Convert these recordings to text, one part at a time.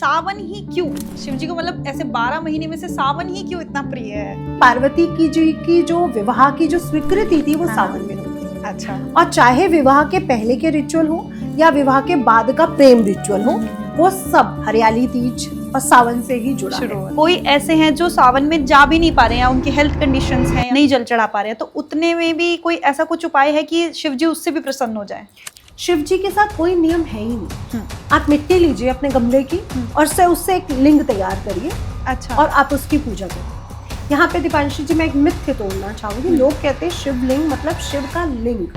सावन ही क्यों शिव जी को, मतलब ऐसे 12 महीने में से सावन ही क्यों इतना प्रिय है? पार्वती की जी की जो विवाह की जो स्वीकृति थी वो हाँ। सावन में होती है। अच्छा। और चाहे विवाह के पहले के रिचुअल हो या विवाह के बाद का प्रेम रिचुअल हो, वो सब हरियाली तीज और सावन से ही जुड़ा है। कोई ऐसे हैं जो सावन में जा भी नहीं पा रहे हैं, उनकी हेल्थ कंडीशंस हैं, नहीं जल चढ़ा पा रहे हैं, तो उतने में भी कोई ऐसा कुछ उपाय है कि शिव जी उससे भी प्रसन्न हो जाए? शिव जी के साथ कोई नियम है ही नहीं। आप मिट्टी लीजिए अपने गमले की और उससे एक लिंग तैयार करिए। अच्छा। और आप उसकी पूजा करिए। यहाँ पे दीपांशी जी मैं एक मिथ्य तोड़ना चाहूंगी। लोग कहते हैं शिवलिंग मतलब शिव का लिंग।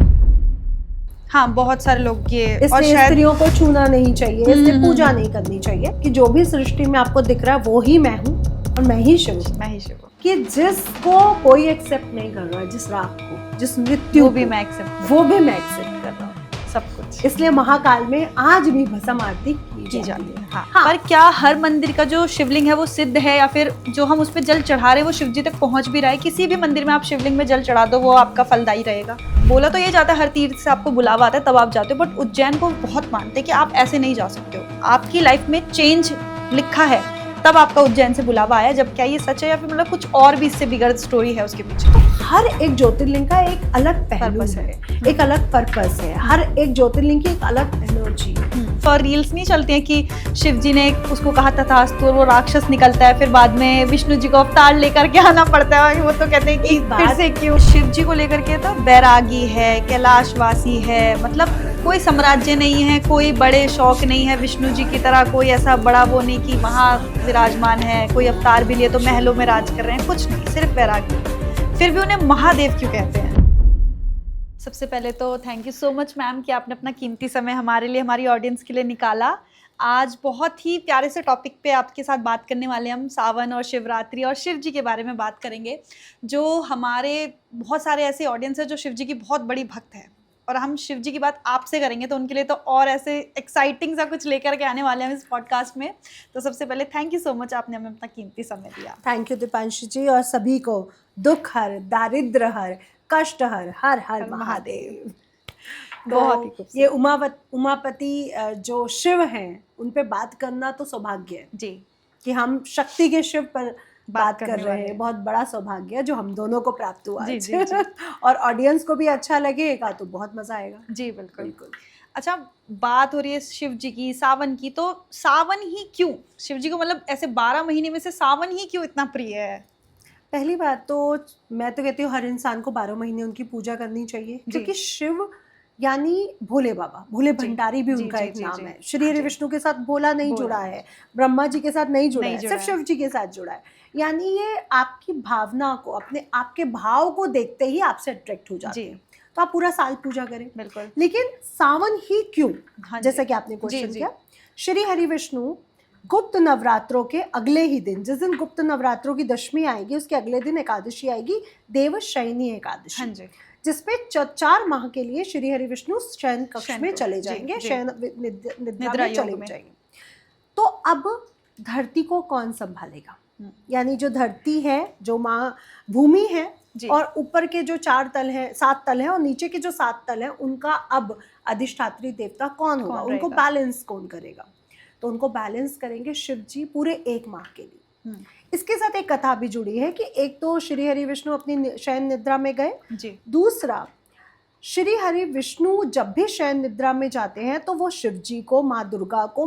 हाँ, बहुत सारे लोग ये, और इसलिए शायद स्त्रियों को छूना नहीं चाहिए, इसलिए पूजा नहीं करनी चाहिए कि जो भी सृष्टि में आपको दिख रहा है वो ही मैं हूँ और मैं ही शिव हूँ। मैं ही शिव हूँ। कि जिसको कोई एक्सेप्ट नहीं कर रहा है, जिस रात को, जिस मृत्यु वो भी को, मैं एक्सेप्ट वो भी मैं एक्सेप्ट कर रहा हूँ। सब कुछ। इसलिए महाकाल में आज भी भस्म आरती की जाती है। हाँ। पर क्या हर मंदिर का जो शिवलिंग है वो सिद्ध है, या फिर जो हम उस पे जल चढ़ा रहे हैं वो शिव जी तक पहुंच भी रहा है? किसी भी मंदिर में आप शिवलिंग में जल चढ़ा दो, वो आपका फलदायी रहेगा। बोला तो ये जाता है हर तीर्थ से आपको बुलावा आता है तब आप जाते हो, बट उज्जैन को बहुत मानते हैं कि आप ऐसे नहीं जा सकते हो। आपकी लाइफ में चेंज लिखा है तब आपका उज्जैन से बुलावा आया। जब क्या ये सच है या फिर मतलब कुछ और भी इससे बिगड़ स्टोरी है उसके पीछे? तो हर एक ज्योतिर्लिंग का एक अलग पहलू है, एक अलग पर्पस है। हर एक ज्योतिर्लिंग की एक अलग एनर्जी है। और रील्स नहीं चलती हैं कि शिव जी ने उसको कहा तथास्तु, वो राक्षस निकलता है, फिर बाद में विष्णु जी को अवतार लेकर के आना पड़ता है। वो तो कहते हैं कि फिर से क्यों? शिव जी को लेकर के तो बैरागी है, कैलाशवासी है, मतलब कोई साम्राज्य नहीं है, कोई बड़े शौक नहीं है विष्णु जी की तरह, कोई ऐसा बड़ा वो नहीं कि वहाँ विराजमान है, कोई अवतार भी लिए तो महलों में राज कर रहे हैं, कुछ नहीं, सिर्फ बैरागी। फिर भी उन्हें महादेव क्यों कहते हैं? सबसे पहले तो thank you so much ma'am कि आपने अपना कीमती समय हमारे लिए, हमारी ऑडियंस के लिए निकाला। आज बहुत ही प्यारे से टॉपिक पे आपके साथ बात करने वाले हम सावन और शिवरात्रि और शिव जी के बारे में बात करेंगे। जो हमारे बहुत सारे ऐसे ऑडियंस है जो शिव जी की बहुत बड़ी भक्त है, और हम शिव जी की बात आपसे करेंगे तो उनके लिए तो और ऐसे एक्साइटिंग सा कुछ लेकर के आने वाले हैं इस पॉडकास्ट में। तो सबसे पहले थैंक यू सो मच, आपने हमें अपना कीमती समय दिया। थैंक यू दीपांशी जी, और सभी को दुख हर, दारिद्र हर, कष्ट हर, हर हर महादेव। बहुत ही तो खूबसूरत। ये उमापति जो शिव हैं उन पे बात करना तो सौभाग्य है जी, कि हम शक्ति के शिव पर बात कर करने रहे वाले हैं। बहुत बड़ा सौभाग्य है जो हम दोनों को प्राप्त हुआ जी, आज। जी, जी। और ऑडियंस को भी अच्छा लगेगा तो बहुत मजा आएगा। जी बिल्कुल। अच्छा, बात हो रही है शिव जी की, सावन की, तो सावन ही क्यों शिव जी को, मतलब ऐसे 12 महीने में से सावन ही क्यों इतना प्रिय है? पहली बात तो मैं तो कहती हूँ हर इंसान को 12 महीने उनकी पूजा करनी चाहिए, क्योंकि शिव यानी भोले बाबा, भोले भंडारी भी उनका एक नाम है। श्री हरि विष्णु के साथ भोला नहीं जुड़ा है, ब्रह्मा जी के साथ नहीं जुड़ा है, सिर्फ शिव जी के साथ जुड़ा है। यानी ये आपकी भावना को, अपने आपके भाव को देखते ही आपसे अट्रैक्ट हो जाते हैं। तो आप पूरा साल पूजा करें, बिल्कुल। लेकिन सावन ही क्यों? जैसा कि आपने क्वेश्चन किया, श्री हरि विष्णु गुप्त नवरात्रों के अगले ही दिन, जिस दिन गुप्त नवरात्रों की दशमी आएगी उसके अगले दिन एकादशी आएगी, देवशयनी एकादशी, जिसपे 4 माह के लिए श्री हरि विष्णु शयन कक्ष में चले जाएंगे, शयन निद्रा में चले जाएंगे। तो अब धरती को कौन संभालेगा? यानी जो धरती है, जो माँ भूमि है, और ऊपर के जो 4 तल है, 7 तल है, और नीचे के जो 7 तल है, उनका अब अधिष्ठात्री देवता कौन होगा? उनको बैलेंस कौन करेगा? तो उनको बैलेंस करेंगे शिव जी पूरे 1 माह के लिए। इसके साथ एक कथा भी जुड़ी है कि एक तो श्री हरि विष्णु अपनी शयन निद्रा में गए, दूसरा श्री हरि विष्णु जब भी शयन निद्रा में जाते हैं तो वो शिव जी को, माँ दुर्गा को,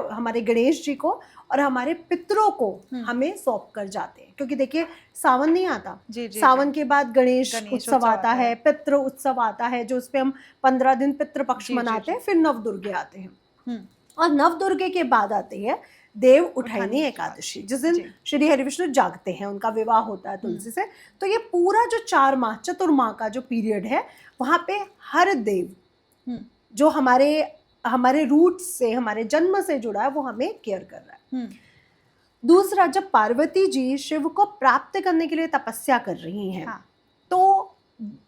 हमारे गणेश जी को और हमारे पितरों को हमें सौंप कर जाते हैं। क्योंकि देखिए सावन नहीं आता, सावन के बाद गणेश उत्सव आता है, पितृ उत्सव आता है, जो उस पे हम 15 दिन पितृ पक्ष मनाते हैं। फिर नवदुर्गे आते हैं, और नवदुर्गे के बाद आते हैं देव उठानी एकादशी, जिस दिन श्री हरि विष्णु जागते हैं, उनका विवाह होता है तुलसी से। तो ये पूरा जो 4 माह, चतुर्माह का जो पीरियड है, वहाँ पे हर देव जो हमारे रूट से, हमारे जन्म से जुड़ा है, वो हमें केयर कर रहा है। दूसरा, जब पार्वती जी शिव को प्राप्त करने के लिए तपस्या कर रही हैं, तो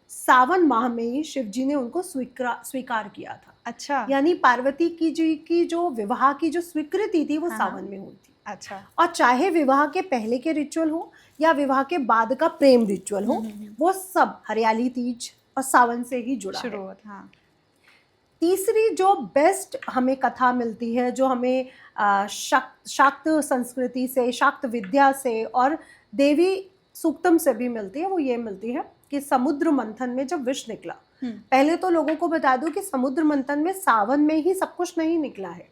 सावन माह में ही शिव जी ने उनको स्वीकार किया था। अच्छा, यानी पार्वती की जी की जो विवाह की जो स्वीकृति थी वो सावन में हुई थी। अच्छा, और चाहे विवाह के पहले के रिचुअल हो या विवाह के बाद का प्रेम रिचुअल हो, वो सब हरियाली तीज और सावन से ही जुड़ा है। तीसरी जो बेस्ट हमें कथा मिलती है, जो हमें शाक्त संस्कृति से, शाक्त विद्या से और देवी सूक्तम से भी मिलती है, वो ये मिलती है कि समुद्र मंथन में जब विष निकला, पहले तो लोगों को बता दूं कि समुद्र मंथन में सावन में ही सब कुछ नहीं निकला है,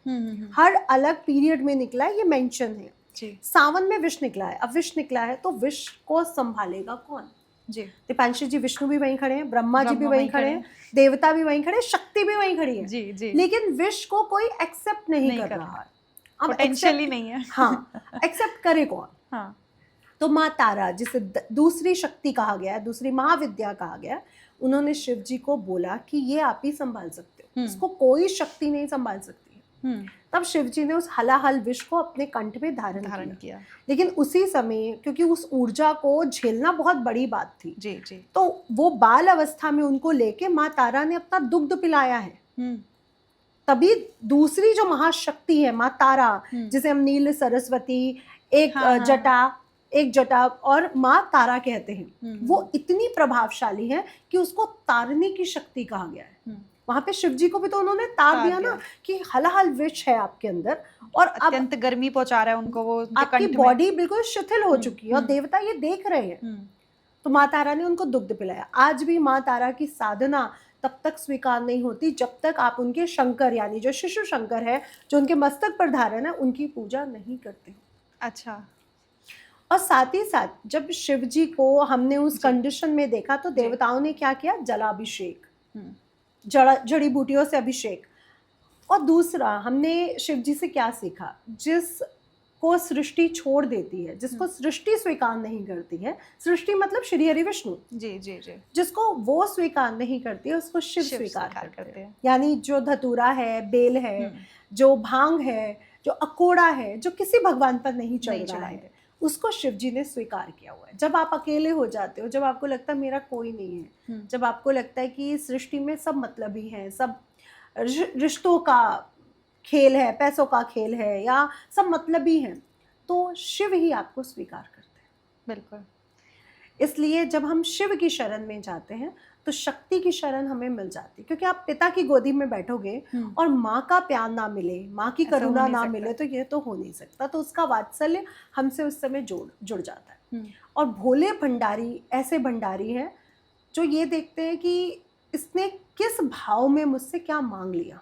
हर अलग पीरियड में निकला है, ये मेंशन है जी। सावन में विष निकला है, अब विष निकला है तो विष को संभालेगा कौन जी? दीपांशी जी विष्णु भी वहीं खड़े हैं, ब्रह्मा जी भी वहीं खड़े हैं, देवता भी वहीं खड़े हैं, शक्ति भी वहीं खड़ी है जी, जी। लेकिन विष को कोई एक्सेप्ट नहीं कर रहा है, अब पोटेंशियली नहीं है। हाँ, एक्सेप्ट करे कौन? हाँ, तो माँ तारा, जिसे दूसरी शक्ति कहा गया है, दूसरी महाविद्या कहा गया है, उन्होंने शिव जी को बोला कि ये आप ही संभाल सकते हो, इसको कोई शक्ति नहीं संभाल सकती है। तब शिव जी ने उस हलाहल विष को अपने कंठ में धारण किया। लेकिन उसी समय, क्योंकि उस ऊर्जा को झेलना बहुत बड़ी बात थी जी जी, तो वो बाल अवस्था में उनको लेके माँ तारा ने अपना दुग्ध पिलाया है। तभी दूसरी जो महाशक्ति है माँ तारा, जिसे हम नील सरस्वती, एक जटा और माँ तारा कहते हैं, वो इतनी प्रभावशाली है कि उसको तारने की शक्ति कहा गया है। वहां पे शिव जी को भी तो उन्होंने तार दिया ना कि हलाहल विष है आपके अंदर और अत्यंत गर्मी पहुंचा रहा है उनको, वो आपकी बॉडी बिल्कुल शिथिल हो चुकी है और देवता ये देख रहे हैं। तो माँ तारा ने उनको दुग्ध पिलाया। आज भी माँ तारा की साधना तब तक स्वीकार नहीं होती जब तक आप उनके शंकर, यानी जो शिशु शंकर है, जो उनके मस्तक पर धारण है, उनकी पूजा नहीं करते। अच्छा। और साथ ही साथ जब शिव जी को हमने उस कंडीशन में देखा तो देवताओं ने क्या किया? जलाभिषेक, जड़ी बूटियों से अभिषेक। और दूसरा, हमने शिव जी से क्या सीखा? जिसको सृष्टि छोड़ देती है, जिसको सृष्टि स्वीकार नहीं करती है, सृष्टि मतलब श्री हरि विष्णु जी जी जी, जिसको वो स्वीकार नहीं करती है उसको शिव स्वीकार करते हैं। यानी जो धतूरा है, बेल है, जो भांग है, जो अकोड़ा है, जो किसी भगवान पर नहीं चढ़ रहा है, उसको शिव जी ने स्वीकार किया हुआ है। जब आप अकेले हो जाते हो, जब आपको लगता है मेरा कोई नहीं है, जब आपको लगता है कि सृष्टि में सब मतलबी हैं, सब रिश्तों का खेल है, पैसों का खेल है, या सब मतलबी हैं, तो शिव ही आपको स्वीकार करते हैं। बिल्कुल। इसलिए जब हम शिव की शरण में जाते हैं तो शक्ति की शरण हमें मिल जाती है, क्योंकि आप पिता की गोदी में बैठोगे और माँ का प्यार ना मिले, माँ की करुणा ना मिले, तो ये तो हो नहीं सकता। तो उसका वात्सल्य हमसे उस समय जुड़ जाता है। और भोले भंडारी ऐसे भंडारी हैं जो ये देखते हैं कि इसने किस भाव में मुझसे क्या मांग लिया,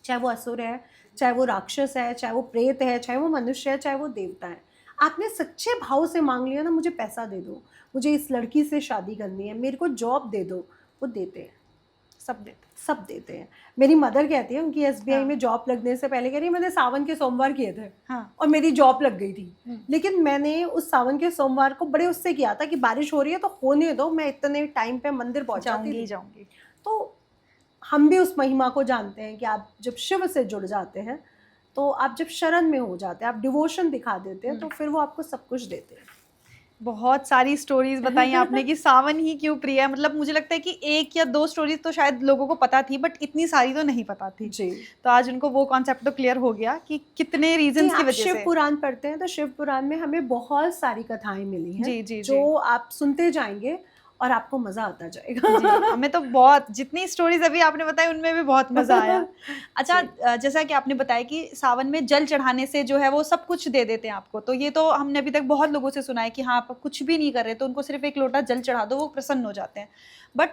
चाहे वो असुर है, चाहे वो राक्षस है, चाहे वो प्रेत है, चाहे वो मनुष्य है, चाहे वो देवता है। आपने सच्चे भाव से मांग लिया ना, मुझे पैसा दे दो, मुझे इस लड़की से शादी करनी है, मेरे को जॉब दे दो, वो देते हैं, सब देते हैं। मेरी मदर कहती है, उनकी SBI में जॉब लगने से पहले कह रही मैंने सावन के सोमवार किए थे और मेरी जॉब लग गई थी, लेकिन मैंने उस सावन के सोमवार को बड़े उससे किया था कि बारिश हो रही है तो होने दो, मैं इतने टाइम पे मंदिर पहुंचाऊंगी। तो हम भी उस महिमा को जानते हैं कि आप जब शिव से जुड़ जाते हैं, तो आप जब शरण में हो जाते हैं, आप डिवोशन दिखा देते हैं, तो फिर वो आपको सब कुछ देते हैं। बहुत सारी स्टोरीज बताई आपने कि सावन ही क्यों प्रिय है। मतलब मुझे लगता है कि 1 या 2 स्टोरीज तो शायद लोगों को पता थी, बट इतनी सारी तो नहीं पता थी जी। तो आज उनको वो कॉन्सेप्ट तो क्लियर हो गया कि कितने रीजंस की वजह से। शिव पुराण पढ़ते हैं तो शिव पुराण में हमें बहुत सारी कथाएं मिली हैं जी, जी, जो आप सुनते जाएंगे और आपको मजा आता जाएगा। हमें तो बहुत, जितनी स्टोरीज अभी आपने बताई उनमें भी बहुत मजा आया। अच्छा, जैसा कि आपने बताया कि सावन में जल चढ़ाने से जो है वो सब कुछ दे देते हैं आपको, तो ये तो हमने अभी तक बहुत लोगों से सुना है कि हाँ आप कुछ भी नहीं कर रहे तो उनको सिर्फ एक लोटा जल चढ़ा दो, वो प्रसन्न हो जाते हैं। बट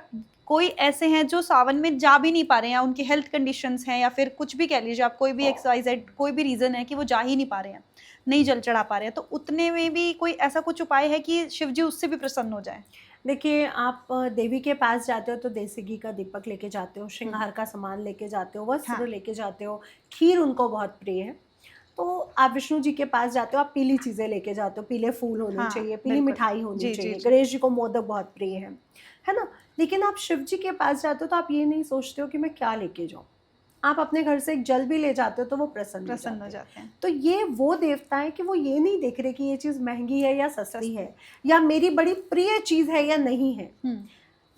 कोई ऐसे हैं जो सावन में जा भी नहीं पा रहे हैं, उनकी हेल्थ कंडीशंस हैं या फिर कुछ भी कह लीजिए आप, कोई भी XYZ कोई भी रीज़न है कि वो जा ही नहीं पा रहे हैं, नहीं जल चढ़ा पा रहे हैं, तो उतने में भी कोई ऐसा कुछ उपाय है कि शिव जी उससे भी प्रसन्न हो जाए? देखिए, आप देवी के पास जाते हो तो देसी घी का दीपक लेके जाते हो, श्रृंगार का सामान लेके जाते हो, वस्त्र लेके जाते हो, खीर उनको बहुत प्रिय है। तो आप विष्णु जी के पास जाते हो, आप पीली चीज़ें लेके जाते हो, पीले फूल होने चाहिए, पीली मिठाई होनी चाहिए। गणेश जी को मोदक बहुत प्रिय है ना। लेकिन आप शिव जी के पास जाते हो तो आप ये नहीं सोचते हो कि मैं क्या लेके जाऊँ, आप अपने घर से एक जल भी ले जाते हो तो वो प्रसन्न हो जाते हैं। तो ये वो देवता है कि वो ये नहीं देख रहे कि ये चीज़ महंगी है या सस्ती है, या मेरी बड़ी प्रिय चीज़ है या नहीं है,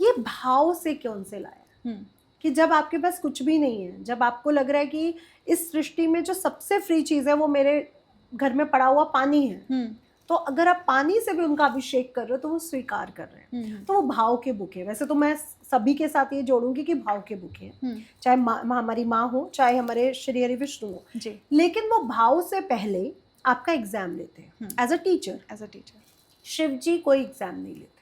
ये भाव से क्यों से लाया कि जब आपके पास कुछ भी नहीं है, जब आपको लग रहा है कि इस सृष्टि में जो सबसे फ्री चीज़ है वो मेरे घर में पड़ा हुआ पानी है, तो अगर आप पानी से भी उनका अभिषेक कर रहे हो तो वो स्वीकार कर रहे हैं। तो वो भाव के बुके हैं। वैसे तो मैं सभी के साथ ये जोड़ूंगी कि भाव के बुके हैं, चाहे हमारी माँ हो, चाहे हमारे श्री हरि विष्णु हो जी। लेकिन वो भाव से पहले आपका एग्जाम लेते हैं एज अ टीचर। शिव जी कोई एग्जाम नहीं लेते।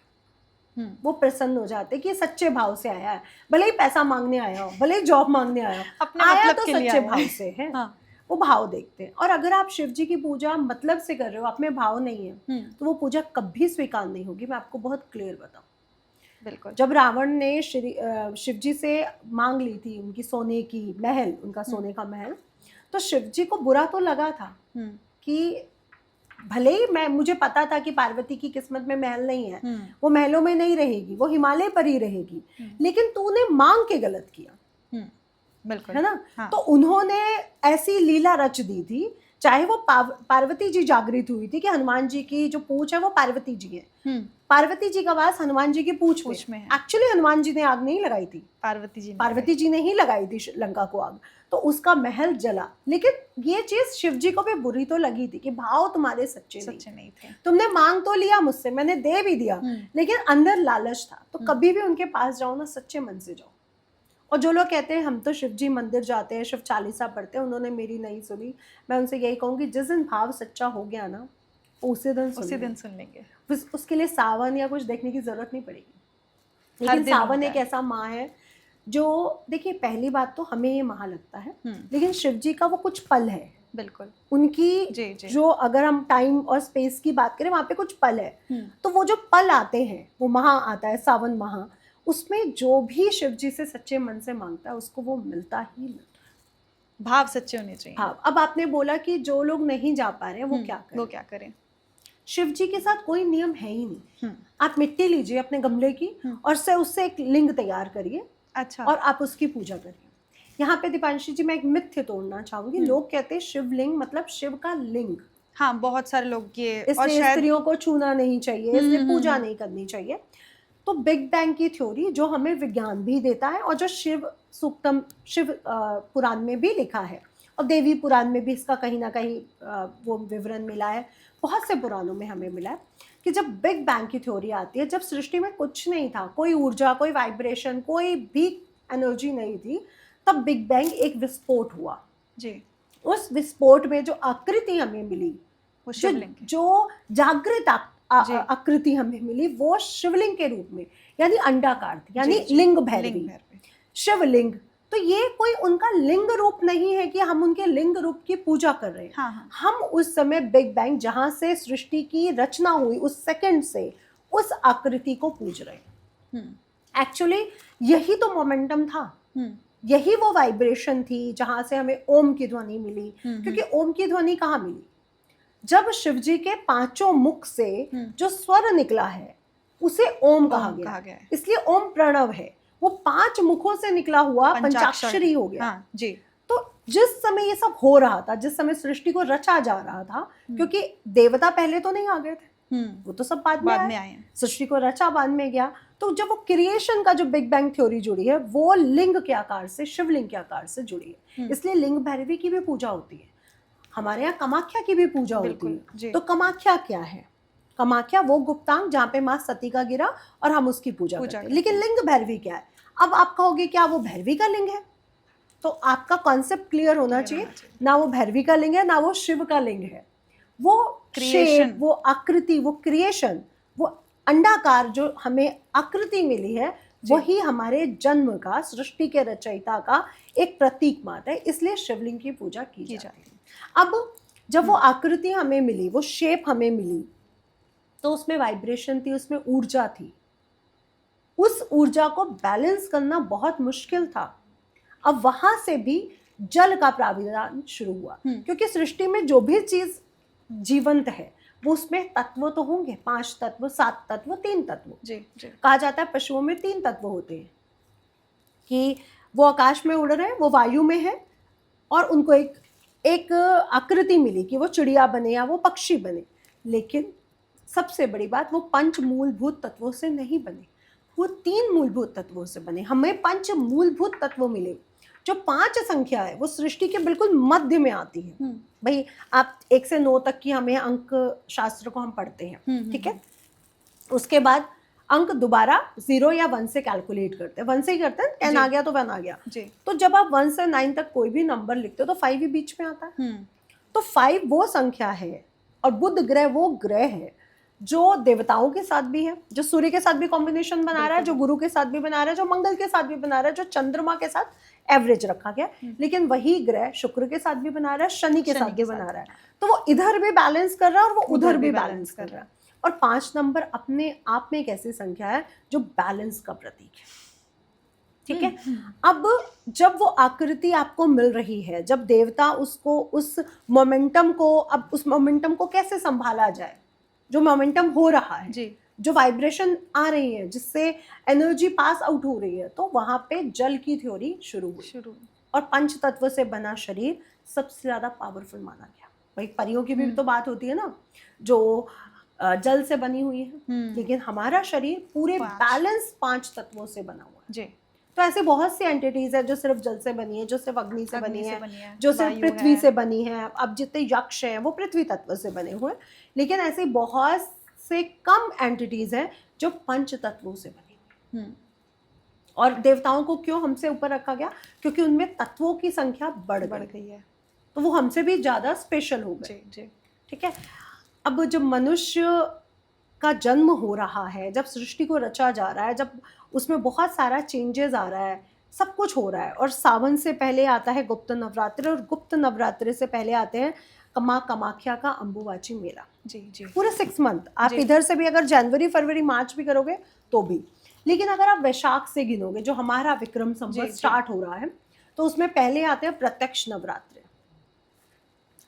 वो प्रसन्न हो जाते कि ये सच्चे भाव से आया है, भले ही पैसा मांगने आया हो, भले ही जॉब मांगने आया हो, अपने आया मतलब तो के लिए सच्चे आया भाव है। से है। हाँ। वो भाव देखते हैं। और अगर आप शिव जी की पूजा मतलब से कर रहे हो, आप में भाव नहीं है, तो वो पूजा कभी स्वीकार नहीं होगी। मैं आपको बहुत क्लियर बताऊं, बिल्कुल। जब रावण ने शिव जी से मांग ली थी उनकी सोने की महल, उनका सोने का महल, तो शिव जी को बुरा तो लगा था कि भले ही मुझे पता था कि पार्वती की किस्मत में महल नहीं है, वो महलों में नहीं रहेगी, वो हिमालय पर ही रहेगी, लेकिन तूने मांग के गलत किया। बिल्कुल। है ना? हाँ। तो उन्होंने ऐसी लीला रच दी थी, चाहे वो पार्वती जी जागृत हुई थी कि हनुमान जी की जो पूंछ है वो पार्वती जी है, पार्वती जी का वास हनुमान जी की पूंछ में है। एक्चुअली हनुमान जी ने आग नहीं लगाई थी, पार्वती जी ने ही लगाई थी लंका को आग, तो उसका महल जला। लेकिन ये चीज शिव जी को भी बुरी तो लगी थी कि भाव तुम्हारे सच्चे नहीं थे। तुमने मांग तो लिया मुझसे, मैंने दे भी दिया, लेकिन अंदर लालच था। तो कभी भी उनके पास जाओ ना, सच्चे मन से जाओ। और जो लोग कहते हैं हम तो शिव जी मंदिर जाते हैं, शिव चालीसा पढ़ते हैं, उन्होंने मेरी नहीं सुनी, मैं उनसे यही कहूंगी जिस दिन भाव सच्चा हो गया ना, उसी दिन सुन लेंगे। उसके लिए सावन या कुछ देखने की जरूरत नहीं पड़ेगी। लेकिन सावन एक ऐसा माह है जो, देखिए पहली बात तो हमें ये माह लगता है, लेकिन शिव जी का वो कुछ पल है। बिल्कुल। उनकी जो, अगर हम टाइम और स्पेस की बात करें, वहां पे कुछ पल है। तो वो जो पल आते हैं, वो माह आता है सावन माह, उसमें जो भी शिव जी से सच्चे मन से मांगता है उसको वो मिलता ही मिलता है। भाव सच्चे होने चाहिए। हाँ। अब आपने बोला कि जो लोग नहीं जा पा रहे हैं वो क्या करें? शिव जी के साथ कोई नियम है ही नहीं। आप मिट्टी लीजिए अपने गमले की और उससे एक लिंग तैयार करिए। अच्छा। और आप उसकी पूजा करिए। यहाँ पे दीपांशी जी मैं एक मिथ्य तोड़ना चाहूंगी। लोग कहते हैं शिवलिंग मतलब शिव का लिंग। हाँ, बहुत सारे लोग ये, इसलिए स्त्रियों को छूना नहीं चाहिए, इसलिए पूजा नहीं करनी चाहिए। तो बिग बैंग की थ्योरी जो हमें विज्ञान भी देता है और जो शिव सूक्तम, शिव पुराण में भी लिखा है, और देवी पुराण में भी इसका कहीं ना कहीं वो विवरण मिला है, बहुत से पुराणों में हमें मिला है कि जब बिग बैंग की थ्योरी आती है, जब सृष्टि में कुछ नहीं था, कोई ऊर्जा, कोई वाइब्रेशन, कोई भी एनर्जी नहीं थी, तब बिग बैंग एक विस्फोट हुआ जी। उस विस्फोट में जो आकृति हमें मिली, जो जागृत आकृति हमें मिली, वो शिवलिंग के रूप में, यानी अंडाकार थी, यानी लिंग भैरवी, शिवलिंग। तो ये कोई उनका लिंग रूप नहीं है कि हम उनके लिंग रूप की पूजा कर रहे हैं। हाँ। हम उस समय बिग बैंग, जहां से सृष्टि की रचना हुई, उस सेकंड से उस आकृति को पूज रहे हैं। एक्चुअली यही तो मोमेंटम था, यही वो वाइब्रेशन थी जहां से हमें ओम की ध्वनि मिली। क्योंकि ओम की ध्वनि कहाँ मिली? जब शिव जी के पांचों मुख से जो स्वर निकला है उसे ओम कहा गया। इसलिए ओम प्रणव है, वो 5 मुखों से निकला हुआ पंचाक्षरी हो गया। हाँ, जी। तो जिस समय ये सब हो रहा था, जिस समय सृष्टि को रचा जा रहा था, क्योंकि देवता पहले तो नहीं आ गए थे, वो तो सब बाद में आए, सृष्टि को रचा बाद में गया। तो जब वो क्रिएशन का जो बिग बैंग थ्योरी जुड़ी है, वो लिंग के आकार से, शिवलिंग के आकार से जुड़ी है। इसलिए लिंग भैरवी की भी पूजा होती है। हमारे यहाँ कामाख्या की भी पूजा होती है। तो कामाख्या क्या है? कामाख्या वो गुप्तांग जहाँ पे माँ सती का गिरा और हम उसकी पूजा करते हैं। लेकिन लिंग भैरवी क्या है? अब आप कहोगे क्या वो भैरवी का लिंग है? तो आपका कॉन्सेप्ट क्लियर होना चाहिए। ना वो भैरवी का लिंग है, ना वो शिव का लिंग है। वो क्रिएशन, वो आकृति, वो क्रिएशन, वो अंडाकार जो हमें आकृति मिली है, वही हमारे जन्म का, सृष्टि के रचयिता का एक प्रतीक मात्र है। इसलिए शिवलिंग की पूजा की जाती है। अब जब वो आकृति हमें मिली, वो शेप हमें मिली, तो उसमें वाइब्रेशन थी, उसमें ऊर्जा थी। उस ऊर्जा को बैलेंस करना बहुत मुश्किल था। अब वहां से भी जल का प्राविधान शुरू हुआ, क्योंकि सृष्टि में जो भी चीज जीवंत है वो उसमें तत्व तो होंगे, 5 तत्व, 7 तत्व, 3 तत्व। जी। कहा जाता है पशुओं में 3 तत्व होते हैं, कि वो आकाश में उड़ रहे हैं, वो वायु में है, और उनको एक आकृति मिली कि वो चिड़िया बने या वो पक्षी बने। लेकिन सबसे बड़ी बात, वो 5 मूलभूत तत्वों से नहीं बने, वो 3 मूलभूत तत्वों से बने। हमें 5 मूलभूत तत्व मिले जो 5 संख्या है वो सृष्टि के बिल्कुल मध्य में आती है। भाई आप 1 से 9 तक की हमें अंक शास्त्र को हम पढ़ते हैं, ठीक है। उसके बाद अंक दोबारा 0 या 1 से कैलकुलेट करते हैं, 1 से ही करते हैं, 10 आ गया तो 1 आ गया जी। तो जब आप 1 से 9 तक कोई भी नंबर लिखते हो तो 5 ही बीच में आता है। तो 5 वो संख्या है और बुध ग्रह वो ग्रह है जो देवताओं के साथ भी है, जो सूर्य के साथ भी कॉम्बिनेशन बना रहा है, जो गुरु के साथ भी बना रहा है, जो मंगल के साथ भी बना रहा है, जो चंद्रमा के साथ एवरेज रखा गया, लेकिन वही ग्रह शुक्र के साथ भी बना रहा है, शनि के साथ भी बना रहा है। तो वो इधर भी बैलेंस कर रहा है और वो उधर भी बैलेंस कर रहा है। और 5 नंबर अपने आप में एक ऐसी संख्या है जो बैलेंस का प्रतीक है, ठीक है। अब जब वो आकृति आपको मिल रही है, जब देवता उसको उस मोमेंटम को, अब उस मोमेंटम को कैसे संभाला जाए, जो मोमेंटम हो रहा है जी, जो वाइब्रेशन आ रही है, जिससे एनर्जी पास आउट हो रही है, तो वहां पे जल की थ्योरी शुरू हुई और पंच तत्व से बना शरीर सबसे ज्यादा पावरफुल माना गया। भाई परियों की भी तो बात होती है ना, जो जल से बनी हुई है, लेकिन हमारा शरीर पूरे बैलेंस 5 तत्वों से बना हुआ है जी। तो ऐसे बहुत सी एंटिटीज है जो सिर्फ जल से बनी है, जो सिर्फ अग्नि से बनी है, जो सिर्फ पृथ्वी से बनी है। अब जितने यक्ष हैं वो पृथ्वी तत्व से बने हुए हैं, लेकिन ऐसे बहुत से कम एंटिटीज हैं जो पंच तत्वों से बनी हुई। और देवताओं को क्यों हमसे ऊपर रखा गया? क्योंकि उनमें तत्वों की संख्या बढ़ गई है, तो वो हमसे भी ज्यादा स्पेशल हो गए, ठीक है। अब जब मनुष्य का जन्म हो रहा है, जब सृष्टि को रचा जा रहा है, जब उसमें बहुत सारा चेंजेस आ रहा है, सब कुछ हो रहा है, और सावन से पहले आता है गुप्त नवरात्र, और गुप्त नवरात्र से पहले आते हैं माँ कामाख्या का अंबुबाची मेला जी जी। पूरे 6 मंथ आप इधर से भी अगर जनवरी फरवरी मार्च भी करोगे तो भी, लेकिन अगर आप वैशाख से गिनोगे जो हमारा विक्रम संवत स्टार्ट हो रहा है, तो उसमें पहले आते हैं प्रत्यक्ष नवरात्र।